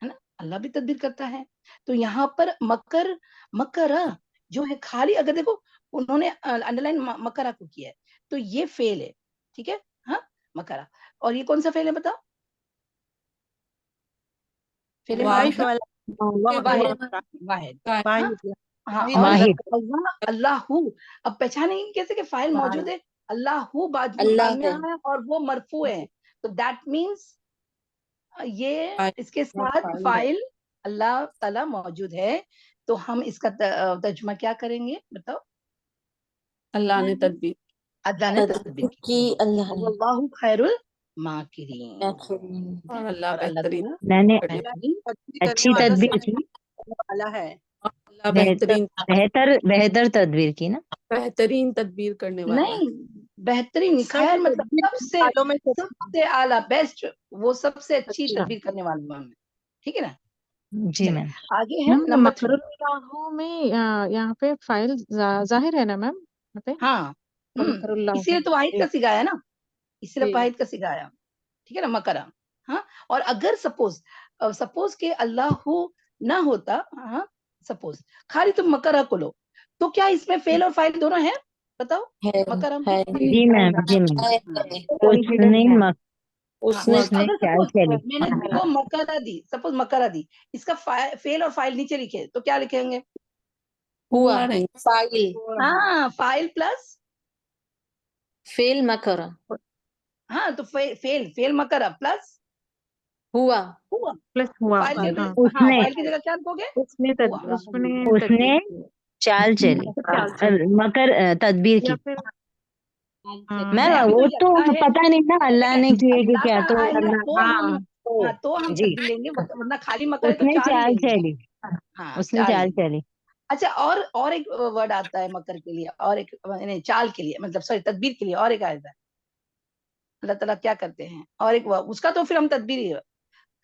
है ना? अल्लाह भी तदबीर करता है। तो यहाँ पर मकर, मकरा जो है, खाली अगर देखो उन्होंने अंडरलाइन मकरा को किया है, तो ये फेल है। ठीक है, हाँ मकरा। और ये कौन सा फेल है बताओ? फेल माजी वाहिद का वाला वाहिद, वाहिद वाहिद। हाँ वाहिद हाँ, वाहिद और वाहिद मुजक्कर। अल्लाहू, अब पहचानेंगे कैसे कि फाइल मौजूद है, अल्लाहू बाद अल्लाह में है। है और वो मरफू है, तो दैट मीन्स ये इसके साथ फाइल अल्लाह ताला मौजूद है। तो हम इसका तर्जुमा क्या करेंगे बताओ? अल्लाह ने तदबीर अल्लाह ने तदबीर की, की अल्लाह ने वल्लाहु खैरुल माकिरीन, आखिर और अल्लाह और अल्लाह बेहतरीन ताला मैंने करने बेहतरीन तदबीर करने अच्छी वालों से तदबीर की, वाला है। और अल्लाह बेहतर बेहतरीन बेहतर बेहतर तदबीर की ना। बेहतरीन तदबीर करने वाला है। नहीं, बेहतरीन सब खैर मतलब तदबीर करने सबसे वालों में से सबसे आला बेस्ट, वो सबसे अच्छी अच्छा तदबीर करने वाले हैं। ठीक है ना? जी चले मैम। आगे है मैम नंबर 3। मकरुल्लाहु में यहाँ पे फाइल जाहिर है ना मैम, यहाँ पे हाँ मकरुल्लाहु इसीलिए तो वाहिद जी का सिखाया ना, इसलिए जी वाहिद का सिखाया। ठीक है ना, मकरा। हाँ, और अगर सपोज सपोज के अल्लाह ना होता, हाँ सपोज खाली तुम मकरा को लो, तो क्या इसमें फेल और फाइल दोनों है? बताओ है मकरा में। है जी मैम, जी मैम। है हाँ उसने है मक हाँ, उसने तो उसने अगर चाल सपोज चली। मैंने तुमको मकरा दी, सपोज मकरा दी, इसका फेल और फाइल नीचे लिखे, तो क्या लिखेंगे? हुआ हुआ नहीं फाइल हाँ फाइल प्लस, फेल मकरा हाँ तो फेल मकरा प्लस हुआ हुआ। प्लस हुआ फाइल के फाइल। हाँ, उसने फाइल की जगह क्या लिखोगे? हुआ। उसने उसने तदबीर की चाल चली। चाल चली मकर तदबीर या की। फिर मैम अभी वो तो तो यकता है। पता नहीं ना अल्लाह ने किए कि अल्लाह क्या, का तो आएगा अल्लाह तो हम तो तो हम जी तब्दील लेंगे, वरना खाली मकर है तो उसने 4 ही चाल लेंगे। चली, हाँ उसने 4 चाल लेंगे। चली। अच्छा, और एक वर्ड आता है मकर के लिए, और एक नहीं, चाल के लिए, मतलब सॉरी तदबीर के लिए और एक आता है। अल्लाह ताला क्या करते हैं, और एक उसका तो फिर हम तदबीर ही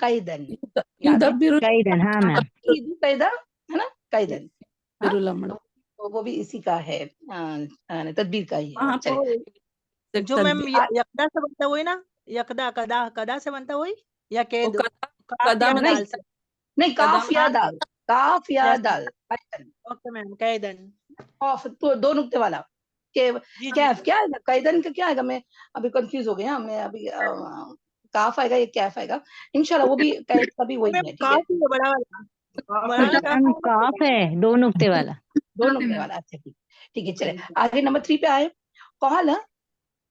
कैदन याद है, युदब्बिरुल कैदन, हाँ मैम। ईदु कैदा है ना, कैदन। हाँ, अम्र। तो वो भी इसी का है, तदबीर का ही है। वहाँ चलिए, तो जो मैम तदबीर यकदा से बनता वही ना, यकदा कदा कदा से बनता वही, या वो कैद कदा काफ कदा या में नहीं दाल से? नहीं, कदा काफ या दाल, काफ या यस दाल, कैदन। ओके मैम, कैदन। काफ तो 2 नुक्ते वाला के, जी जी कैफ क्या आएगा, कैदन का क्या आएगा, मैं अभी कंफ्यूज हो गई। हाँ, मैं अभी काफ आएगा या कैफ आएगा, इंशाल्लाह वो भी कैद का भी वही मैम है। ठीक है, काफ ही है, बड़ा वाला, बड़ा वाला काफ मैम है। काफ है 2 नुक्ते वाला। 2 नुक्ते वाला। अच्छा ठीक, ठीक है, चले आगे नंबर 3 पे आए। कौला,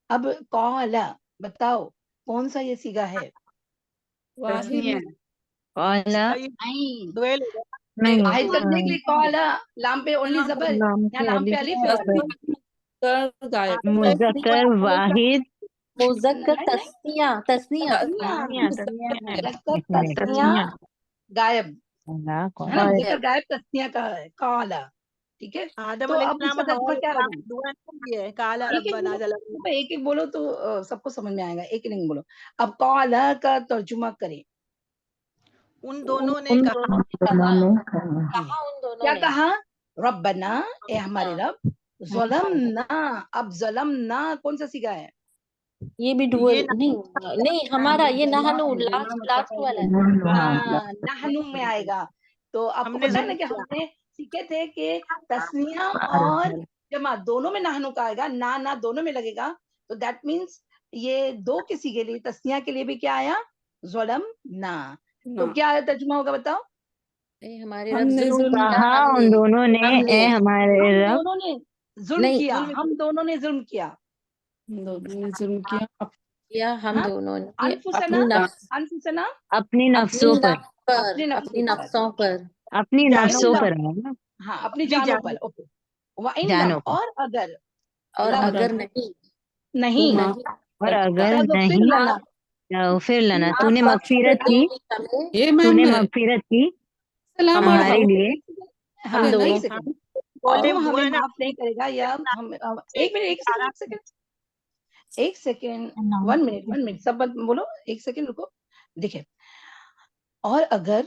अब कौला बताओ कौन सा ये सीगा है? वाहिद में कौला सही, नहीं, डुएल हो गया। नहीं वाहिद का देख ले, कौला लाम पे ओनली नाम जबर, नाम यहाँ के लाम पे अलिफ अलिफ है। मुज़क्कर गायब मुजक्कर वाहिद मुज़क्कर नहीं नहीं, तस्निया तस्निया तस्निया, मुजक्कर एक मिनट तस्निया तस्निया गायब कौला है ना, कौला मुजक्कर गायब तस्निया का है कौला। ठीक है, आदम तो अब अलैहिस्सलाम इसका और हवा तर्जुमा क्या अलैहिस्सलाम लगाऊं? दुआ नहीं दी है, काला एक एक रब्बना बोलो, ज़लमना। एक एक बोलो तो सबको समझ में आएगा, एक नहीं बोलो। अब कौला का तर्जुमा करें। उन दोनों ने उन कहा, दोनों ने कहा हम्म, कहा उन दोनों क्या ने कहा? रब्बना, ए हमारे हाँ, रब, ज़लमना। अब ज़लमना कौन सा सीगा है? ये भी ये डुअल ना नहीं, नहीं हमारा ये नहनु लास्ट लास्ट वाला है। हाँ, नहनु में आएगा। तो आपको हमने पता है ना जुल्म कि किया। हमने सीखे थे कि तस्निया और जमा दोनों में नहनु का आएगा, ना ना दोनों में लगेगा। तो दैट मीन्स ये 2 किसी के लिए, तस्निया के लिए भी क्या आया? ज़ुल्म ना। तो ना क्या तर्जुमा होगा बताओ? ए हमारे रब हमने जुल्म जुल्म किया कहा उन हमने दोनों ने हमने ए हमारे हम रब दोनों ने जुल्म नहीं किया, जुल्म हम दोनों ने जुल्म किया। दोनों ने जुल्म किया किया हम हाँ, दोनों ने अनफुसना, अपनी नफ्स अनफुसना, अपनी अपनी नफ्सों पर, नफ्स पर अपने अपनी नफ्सों पर। नफ्सों पर अपनी जानों नफ्सों पर, पर है ना, हाँ, अपनी अपनी जानों पर। जानों ओके, व इन लम, जानों पर। और अगर और लम और अगर अगर नहीं नहीं, तुम नहीं और अगर तगफिर नहीं लना, तो फिर लना, आप तूने बख्श मगफिरत की, दोगे हमें ये मैम तूने है मगफिरत की सलाम हाँ, हमारे अलैकुम लिए। एक सेकंड, हम हाँ, अबे दोनों एक नहीं हम सेकंड, बोले वो हुआ हमें है ना, माफ नहीं करेगा, या हम एक मिनट, एक सेकंड, 1 मिनट, सब मत बोलो, एक सेकंड रुको। देखिए, और अगर,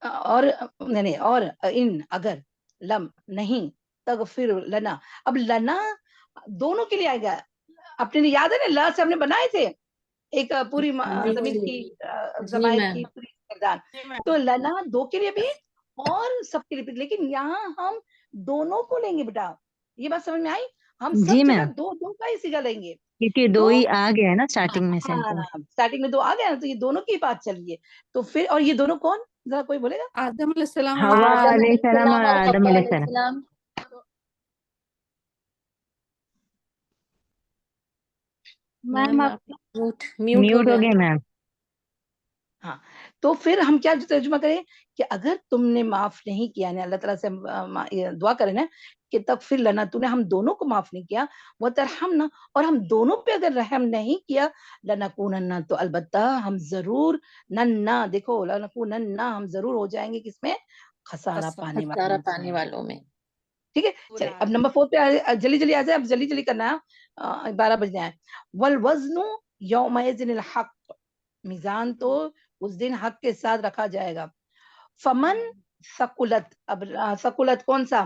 और नहीं नहीं, और इन अगर, लम नहीं, तगफिर लना। अब लना दोनों के लिए आएगा। अपने याद है ना, ला से हमने बनाए थे एक पूरी जी जमीन जी की, जी जमाइर की मैम पूरी गर्दान। जी मैम, तो लना 2 के लिए भी और सबके लिए भी, लेकिन यहाँ हम दोनों को लेंगे बेटा। ये बात समझ में आई? हम सब जी जगह मैम, 2 का ही सिगा लेंगे। क्योंकि 2 तो ही आ गया है ना स्टार्टिंग में सेंटेंस। हाँ, स्टार्टिंग में 2 आ गया ना, तो ये दोनों की बात चल रही है। तो फिर, और ये दोनों कौन, जरा कोई बोलेगा? आदम अलैहिस्सलाम और हवा हव्वा आदम अलैहिस्सलाम और अलैहिस्सलाम और आदम हव्वा अलैहिस्सलाम। अलैहिस्सलाम। मैम आप म्यूट म्यूट हो म्यूट हो गया। गए मैम। हाँ, तो फिर हम क्या तर्जुमा करें कि अगर तुमने माफ नहीं किया, यानी अल्लाह ताला से हम ये दुआ करें ना कि तगफिर लना, तूने हम दोनों को माफ नहीं किया, व तरहमना, और हम दोनों पे अगर रहम नहीं किया, लनकूनन्ना, तो अलबत्ता हम जरूर, नन्ना, देखो, लनकूनन्ना, हम जरूर हो जाएंगे किसमें? खसारा पाने वाले खसारा में। पाने वालों में। ठीक है, चलिए अब नंबर 4 पे जल्दी जल्दी आ जाए, अब जल्दी जल्दी करना है, 12 बज जाए। वल वजनु यौमइज़िनिल हक, मीजान तो उस दिन हक के साथ रखा जाएगा। फमन सकुलत, अब सकुलत कौन सा?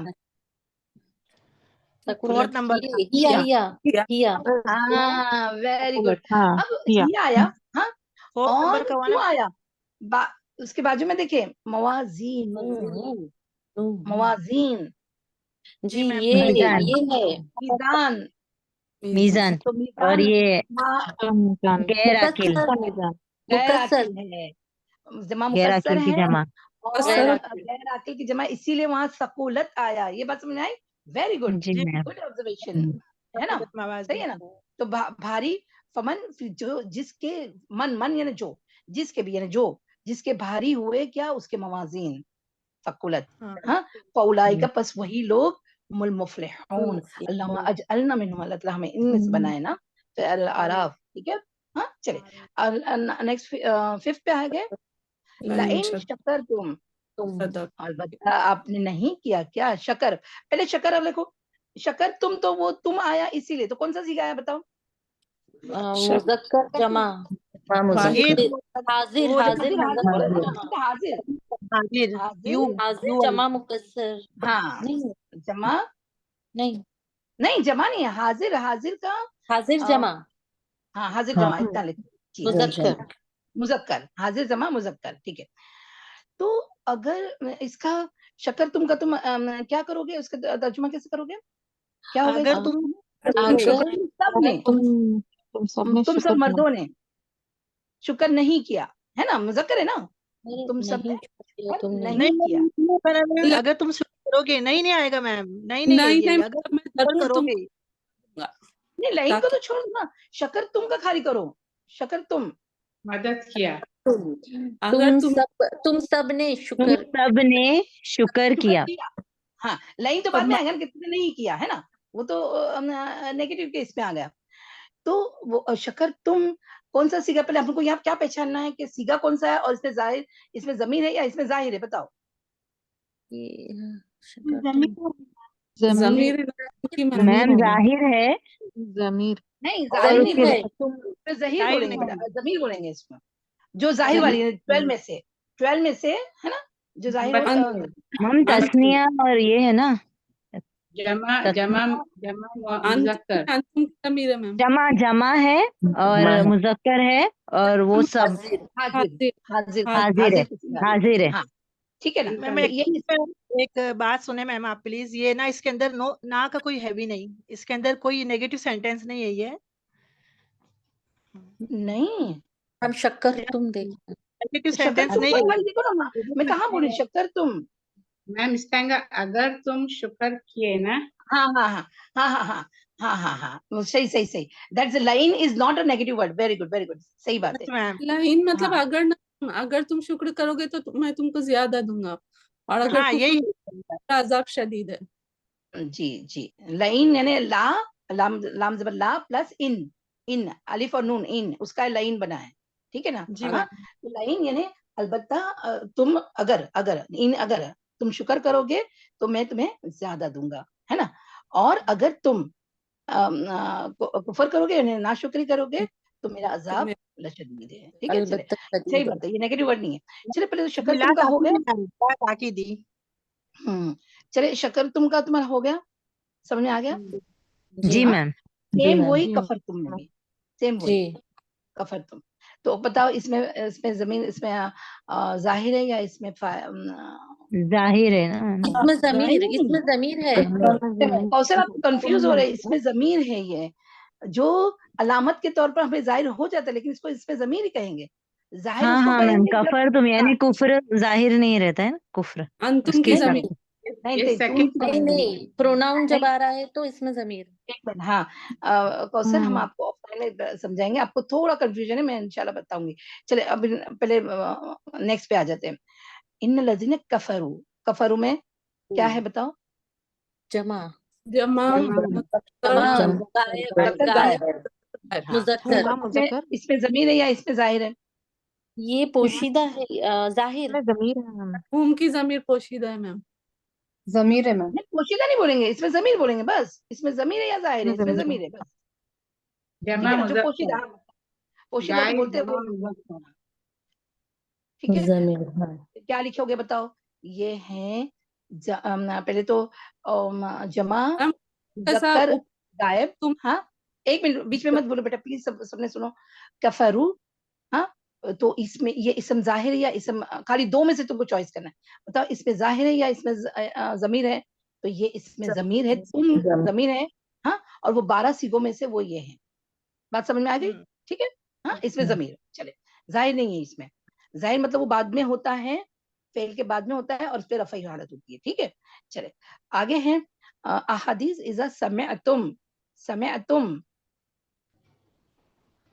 फोर्थ नंबर था। हिया हिया हिया हाँ, वेरी गुड। हाँ अब किया ये आया, हाँ, फोर्थ नंबर और का हुआ क्यों ना, आया? उसके बाजू में देखिए, मवाजीन, मवाजीन, जी जी मैम, ये मीजान, है मीजान। मीजान, तो और मीजान ये मीज़ान गैर अकिल, मुकस्सर मीज़ान गैर मुकस्सर आकिल है, जमा गैर मुकस्सर अकिल की है, जमा। और गैर गैर आकिल की जमा, इसीलिए वहां सकुलत आया। ये बात समझ में आई? वेरी गुड, जी जी मैम। गुड ऑब्जर्वेशन, है ना? सही है ना? तो भारी, फमन, जो जिसके मन, मन यानी जो, जिसके भी यानी जो, जिसके भारी हुए क्या, उसके मवाजीन, सकुलत। हाँ, हाँ, फौलाई का, पस वही लोग, हुमुल मुफलिहून, अल्लाहुम्मा अजअलना मिनहुम, अल्लाह ताला हमें इनमें से बनाए ना। तो अल आराफ, ठीक है। हाँ चलिए नेक्स्ट फिफ्थ पे आ गए। लाइन लाइन शक्कर तुम सदक अलबत्ता आपने नहीं किया क्या शकर। पहले शकर अब देखो, शकर तुम तो वो तुम आया इसीलिए, तो कौन सा सीखा है बताओ। मुजक्कर जमा ये हाजिर हाजिर वो हाजिर हाजिर हाजिर बोलो मुजक्कर ना, जमा तो हाजिर हाजिर यू हाजिर हाजिर यू जमा मुकस्सर हाँ नहीं जमा नहीं नहीं, जमा नहीं है, हाजिर हाजिर का हाजिर अ, जमा हाँ हाजिर जमा इतना लिखो जी। मुजक्कर मुजक्कर, हाजिर जमा मुजक्कर, ठीक है। तो अगर इसका शकर तुम का तुम क्या करोगे, उसका तर्जुमा कैसे करोगे, क्या होगा अगर इसका? तुम अगर तुम सब ने, तुम सबने तुम सब शुक्र किया। मर्दों ने शुक्र नहीं किया, है ना, मुजक्कर है ना, नहीं तुम सब ने किया शुक्र तुमने नहीं किया। नहीं, अगर तुम शुक्र करोगे नहीं आएगा मैम, नहीं नहीं है ये, नहीं, अगर मैं शुक्र जरूर तुम करोगे नहीं लाइन को ताकि तो छोड़ ना, शकर तुम का खाली करो, शकर तुम मदद किया। अगर तुम सब ने तुम शुक्र सबने शुक्र शुक्र किया। किया। हाँ लाइन तो बाद में आएगा ना, किसने नहीं किया, है ना, वो तो नेगेटिव केस में आ गया। तो वो शकर तुम कौन सा सीगा, पहले हमको यहाँ क्या पहचानना है कि सीगा कौन सा है, और इसमें जाहिर, इसमें जमीर है या इसमें जाहिर है, बताओ। ये शुक्र तुम जमीर जमीर की जमीर मैम होगा, जाहिर है जमीर नहीं और जाहिर नहीं उसके जमीर बोलेंगे, है इसमें जहीर जाहिर बोलेंगे नहीं बेटा, जमीर बोलेंगे इसमें, जो जाहिर वाली है 12 में से, 12 में से, है ना, जो जाहिर हो बच्चे हम तस्निया और ये है ना, जमा तस्निया जमा जमा मुजक्कर। अंतुम जमीर है मैम। जमा जमा है और मुजक्कर है और वो सब हाजिर हाजिर हाजिर हाजिर है, हाजिर किसी का, हाजिर है। हाँ ठीक है ना। मैम तो ये एक बात सुने मैम आप प्लीज, ये ना इसके अंदर नो ना का कोई हैवी नहीं, इसके अंदर कोई नेगेटिव सेंटेंस नहीं है ये, नहीं, हम शक्कर तुम देख नेगेटिव शक्कर सेंटेंस तुम नहीं कोई है। वाली देखो ना, मैं कहाँ बोली शक्कर तुम। मैम इसका आएगा अगर तुम शुक्र किए ना। हाँ हाँ हाँ हाँ हाँ हाँ हाँ हाँ हाँ वो सही सही सही, that's line is not a negative word, very good, सही बात है। मैम लाइन मतलब हाँ अगर तुम शुक्र करोगे तो मैं तुमको ज्यादा दूंगा, और अगर हाँ कुफ्र यही तो अजाब शदीद है। जी लाइन यानी ला, लाम लाम जबर ला प्लस इन, इन अलिफ और नून, इन उसका लाइन बना है, ठीक है ना। जी हाँ तो लाइन यानी अलबत्ता तुम अगर अगर इन अगर तुम शुक्र करोगे तो मैं तुम्हें ज्यादा दूंगा, है ना। और अगर तुम कुफर करोगे यानी नाशुक्री करोगे तो मेरा अजाब लशदीद है, ठीक है। चले अलबत्ता सही शदीद है। बात है, ये नेगेटिव वर्ड नहीं है। चले पहले तो शकर ला तुम का हो गया। ताकी दी। चले शकर तुम का तुम्हारा हो गया, समझ में आ गया। जी हाँ मैम। Same ma'am. वही कफर तुम में भी, सेम वही जी कफर तुम। तो बताओ इसमें इसमें जमीन इसमें जाहिर है या इसमें जाहिर है ना मैम। इसमें जाहिर जमीर है। है कौशल आप कंफ्यूज हो रहे हैं, इसमें जमीर है, ये जो अलामत के तौर पर हमें जाहिर हो जाता है, लेकिन इसको इसमें जमीर ही कहेंगे। जाहिर हाँ उसको हाँ मैम, कहेंगे जब कफर तुम यानी कुफ्र जाहिर नहीं रहता है ना, कुफ्र अंतुम उसके की हिसाब जमीर। से। नहीं ये तुम सेकंड नहीं नहीं प्रोनाउन जब नहीं, आ रहा है तो इसमें जमीर एक मिनट, हाँ कौसर हम आपको ऑफलाइन समझाएंगे, आपको थोड़ा कंफ्यूजन है, मैं इंशाल्लाह बताऊंगी। चले अब पहले नेक्स्ट पे आ जाते हैं। इन लजीने कफरू, कफरू में क्या है बताओ। जमा जमा गायब मुज़क्कर गायब गायब, हाँ मुजक्कर हाँ इसमें मुजक्कर इसमें जमीर है या इसमें जाहिर है। ये पोशीदा है जाहिर में जमीर है मैम। हुम की जमीर पोशीदा है मैम। जमीर है मैम। नहीं पोशीदा नहीं बोलेंगे, इसमें जमीर बोलेंगे बस, इसमें जमीर है या जाहिर है, इसमें इसमें जमीर है। जमीर है बस, ठीक जमा है ना। जो मुजक्कर पोशीदा, पोशीदा तो गाय बोलते हैं जमा वो, मुजक्कर। ठीक है। जमीर हाँ क्या लिखोगे बताओ। ये है पहले तो जमा मैम ऐसा मुज़क्कर गायब। तुम हाँ एक मिनट बीच में मत बोलो बेटा प्लीज, सबने सुनो। कफरू, हाँ तो इसमें ये इसम जाहिर है या इसम, खाली दो में से तुमको चॉइस करना है, बताओ इसमें जाहिर है या इसमें जमीर है। तो ये इसमें जमीर है, तुम जमीर है, हाँ और वो 12 सीगों में से वो ये है। बात समझ में आ गई, ठीक है। हाँ इसमें जमीर चले, जाहिर नहीं है इसमें। जाहिर मतलब वो बाद में होता है, फेल के बाद में होता है और फिर रफ़ई हालत होती है, ठीक है। चले आगे हैं अहादीस इज़ा समिअतुम, समिअतुम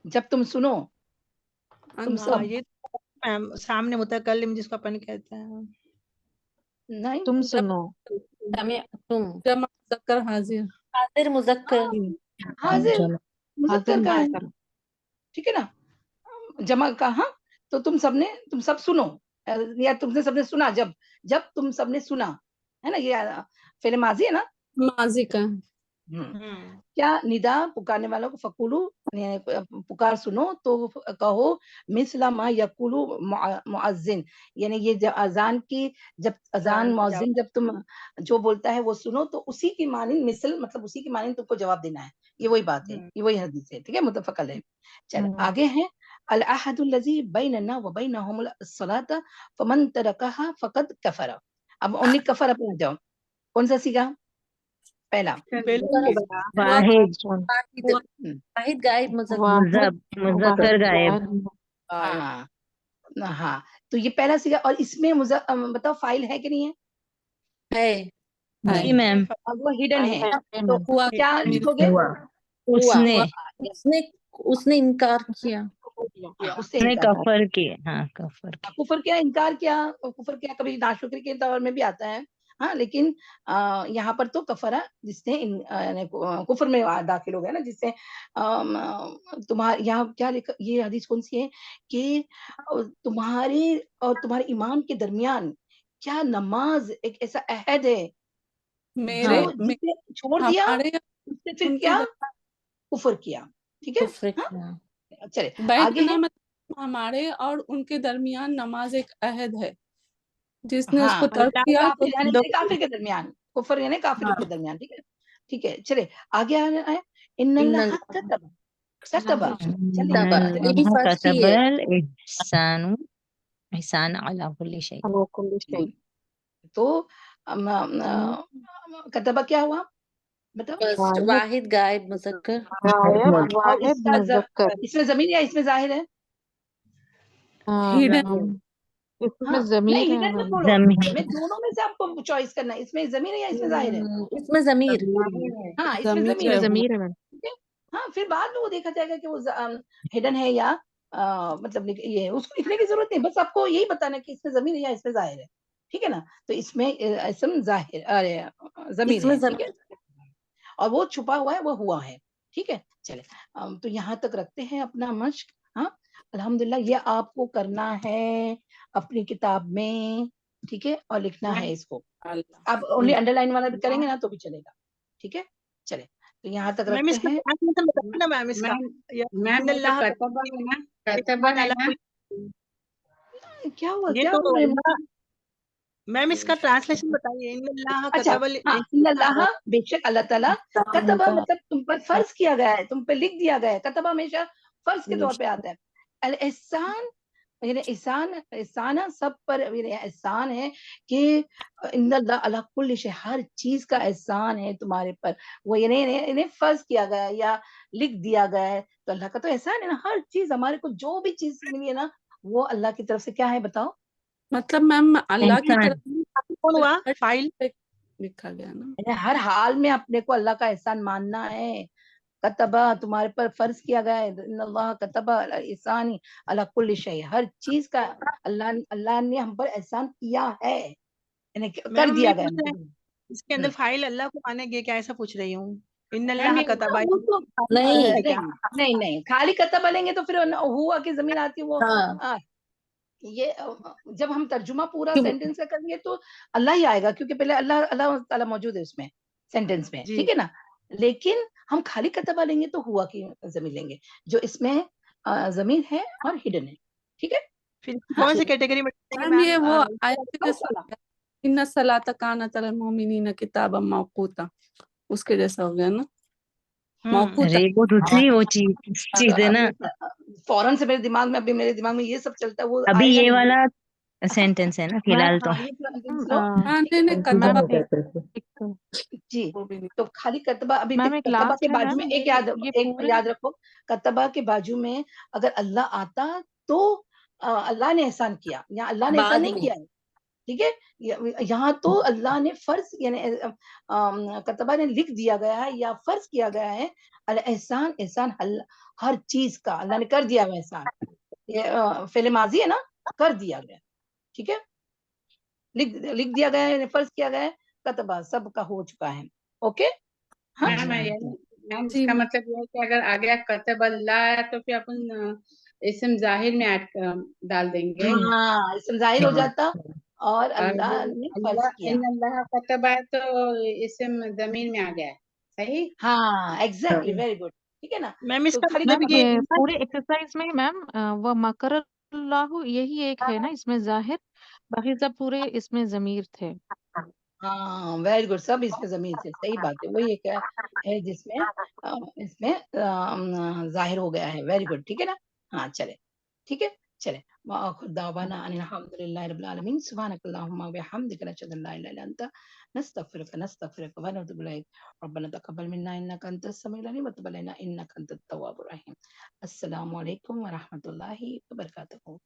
जब तुम सुनो, तुम अंतुम सब, ये मैम सामने मुतकल्लिम जिसको अपन कहते हैं। नहीं तुम सुनो, समय तुम जमा मुज़क्कर हाजिर। हाजिर मुज़क्कर। हाजिर चलो मुज़क्कर का है, मुज़क्कर। ठीक है ना, जमा का। हाँ, तो तुम सब सुनो, या तुमने सबने सुना, जब तुम सबने सुना, है ना, ये फेले माजी है ना। माजी का। क्या निदा पुकारने वालों को फकुलू, पुकार सुनो तो कहो मिसला मा यकुलू मुअज्जिन, यानी ये जब अजान की, जब अजान मुअज्जिन जब तुम जो बोलता है वो सुनो तो उसी की मानिंद, मिसल मतलब उसी की मानिंद तुमको जवाब देना है। ये वही बात है, ये वही हदीस है, ठीक है, मुत्तफक अलैह। चल आगे है, अल अहदुल्लज़ी बैनना व बैनहुमुल सलात फमन तरकहा फकद कफरा। अब उन्हीं कफरा पे आ जाओ, कौन सा सीगा पहला? वाहिद वाहिद गायब मुज़क्कर गायब। हाँ हाँ, तो ये पहला सीगा, और इसमें बताओ फाइल है कि नहीं है? जी मैम। और वो हिडन है, तो क्या लिखोगे? उसने उसने इनकार किया। उसने कफर किए। हाँ कफर किए। कुफर किया, इनकार किया, कुफर किया कभी नाशुक्री के दौर में भी आता है। हाँ, लेकिन यहाँ पर तो कफरा जिसने कुफर में दाखिल हो गया ना, जिससे तुम्हारे यहाँ क्या लिखा, ये हदीस कौन सी है कि तुम्हारी और तुम्हारे ईमान के दरमियान क्या नमाज एक ऐसा अहद है मेरे जो जिसने छोड़ दिया हमारे उसने फिर उनके क्या दरमियान कुफर किया, ठीक है। कुफ्र हाँ, किया। चले आगे बैठना है। मतलब हमारे और उनके दरमियान नमाज एक अहद है, जिसने उसको हाँ, तर्क किया तो यानी मेरे काफिर के दरमियान, कुफर यानी काफिर के दरमियान, ठीक है, ठीक है। चले आगे आ रहा है, इन्नल्लाह कतब कतब, चलिए ये भी फर्स्ट ही है। कतबल ihsanu ihsan ala kulli shay। तो कतबा क्या हुआ बताओ? फर्स्ट वाहिद गायब मुज़क्कर। और इसमें जमीन या इसमें जाहिर है? हिडन। हाँ, नहीं ज़मीर है हिडन मत मैम। बोलो, जमीन। मैं दोनों में से आपको चॉइस करना है, इसमें जमीर है या इसमें जाहिर है? इसमें ज़मीर। हाँ, इसमें ज़मीर जमीर है है, वो। ज़मीर है मैम। ठीक है। हाँ, फिर बाद में वो देखा जाएगा कि वो हिडन है या मतलब ये उसको लिखने की जरूरत नहीं, बस आपको यही बताना है कि इसमें जमीर है या इसमें जाहिर है, ठीक है ना। तो इसमें इसम जाहिर, अरे जमीर इसमें है, ठीक है, और वो छुपा हुआ है, वो हुआ है, ठीक है। चले तो यहाँ तक रखते हैं अपना मश्क। हाँ, अल्हम्दुलिल्लाह, ये आपको करना है अपनी किताब में, ठीक है, और लिखना है इसको। आप ओनली अंडरलाइन वाला भी करेंगे ना तो भी चलेगा, ठीक है। चले तो यहाँ तक मैम रखते इसका हैं। ट्रांसलेशन बताइए ना मैम इसका। मैम वो तो कतबा है ना, क्या हुआ, ये क्या तो बोल रहे हैं? अल्लाह, मैम इसका ट्रांसलेशन बताइए। इन्नल्लाह अच्छा, कतबल हाँ, इन्नल्लाह, बेशक अल्लाह ताला, कतबा मतलब तुम पर फर्ज किया गया है, तुम पे लिख दिया गया है। कतबा हमेशा फर्ज के तौर पे आता है। अल एहसान यानी एहसान, एहसाना सब पर यानी एहसान है कि इन्नल्लाह अला कुल्ली शै, हर चीज का एहसान है तुम्हारे पर। वो इन्हें फर्ज किया गया है या लिख दिया गया है, तो अल्लाह का तो एहसान है ना। हर चीज हमारे को जो भी चीज मिली है ना, वो अल्लाह की तरफ से क्या है बताओ? मतलब मैम अल्लाह की इंसान। तरफ कौन हुआ हर फाइल? पे लिखा गया ना। यानी हर हाल में अपने को अल्लाह का एहसान मानना है। कतबा तुम्हारे पर फर्ज किया गया है, इन्नल्लाह कतबा अल एहसानी अला कुल्ली शै, हर चीज का अल्लाह ने हम पर एहसान किया है, यानी कर मैम हम दिया ये गया पूछ रहे है। हैं इसके अंदर फाइल अल्लाह को मानेंगे क्या, ऐसा पूछ रही हूँ। इन्नल्लाह मैम कतबा वो तो नहीं। मानेंगे क्या? नहीं, खाली कतबा लेंगे तो फिर हुआ की जमीन आती है वो। हाँ, ये जब हम तर्जुमा पूरा क्यों? सेंटेंस का करेंगे तो अल्लाह ही आएगा, क्योंकि पहले अल्लाह अल्लाह ताला मौजूद है उसमें सेंटेंस में, जी ठीक है ना। लेकिन हम खाली कतबा लेंगे तो हुआ की जमीन लेंगे, जो इसमें जमीन है और हिडन है, ठीक है। फिर हाँ, कौन सी कैटेगरी में डालेंगे मैम ये मैम? वो आयत फर्स्ट जैसा वाला। हो गया, इन्ना सलाता कानत अलल मोमिनीना किताबम मौकूता, उसके जैसा हो गया ना, मौकूता। अरे वो दूसरी वो चीज है ना। फौरन से मेरे दिमाग में ये सब चलता है, वो अभी आएगा ये नहीं। वाला सेंटेंस है ना फिलहाल तो। हाँ, ये सेंटेंस लो, हाँ ठीक नहीं है। नहीं, कतबा जी, वो भी नहीं। तो खाली कतबा अभी मैम एक कतबा के लास्ट है बाजू में मैम, एक ये पूरे याद रखो, कतबा के बाजू में अगर अल्लाह आता तो अल्लाह ने एहसान किया, या अल्लाह ने एहसान बाद नहीं में किया है, ठीक है। यहाँ तो अल्लाह ने फर्ज यानी कतबा ने लिख दिया गया है या फर्ज किया गया है। अल एहसान, एहसान हर चीज का अल्लाह ने कर दिया हुआ एहसान। ये फेले माजी है ना, कर दिया गया, ठीक है, लिख दिया गया है, फर्ज किया गया है, कतबा सबका हो चुका है। ओके। हाँ मैम जी इसका मैम। मतलब ये है कि अगर आ गया कतब अल्लाह है तो फिर अपन इस्म जाहिर में डाल देंगे। हाँ, इसम जाहिर हो जाता और और अल्लाह ने फर्ज किया। इन अल्लाह कतब है तो इस्म जमीन में आ गया है, सही। हाँ एग्जैक्टली, वेरी गुड, ठीक है ना। मैम तो इसका खाली मतलब मैम ये ये पूरे एक्सरसाइज में मैम वह मकरल्लाहु यही एक है ना इसमें जाहिर, बाकी सब पूरे इसमें जमीर थे। हाँ वेरी गुड, सब इसमें जमीन से, सही बात है। वही एक है जिसमें इसमें जाहिर हो गया है। वेरी गुड, ठीक है ना। हाँ चले, ठीक है, चले। वाखिर दावाना अनिल हम्दुलिल्लाहि रब्बिल आलमीन, सुब्हानकल्लाहुम्मा व बिहम्दिका, नशहदु अन ला इलाहा इल्ला अंता, नस्तगफिरुका व नतूबु इलैक, रब्बना तक़ब्बल मिन्ना इन्नका अंतस समीउल अलीम व तुब अलैना इन्नका अंतत तव्वाबुर रहीम। अस्सलामु अलैकुम व रहमतुल्लाहि व बरकातुहू।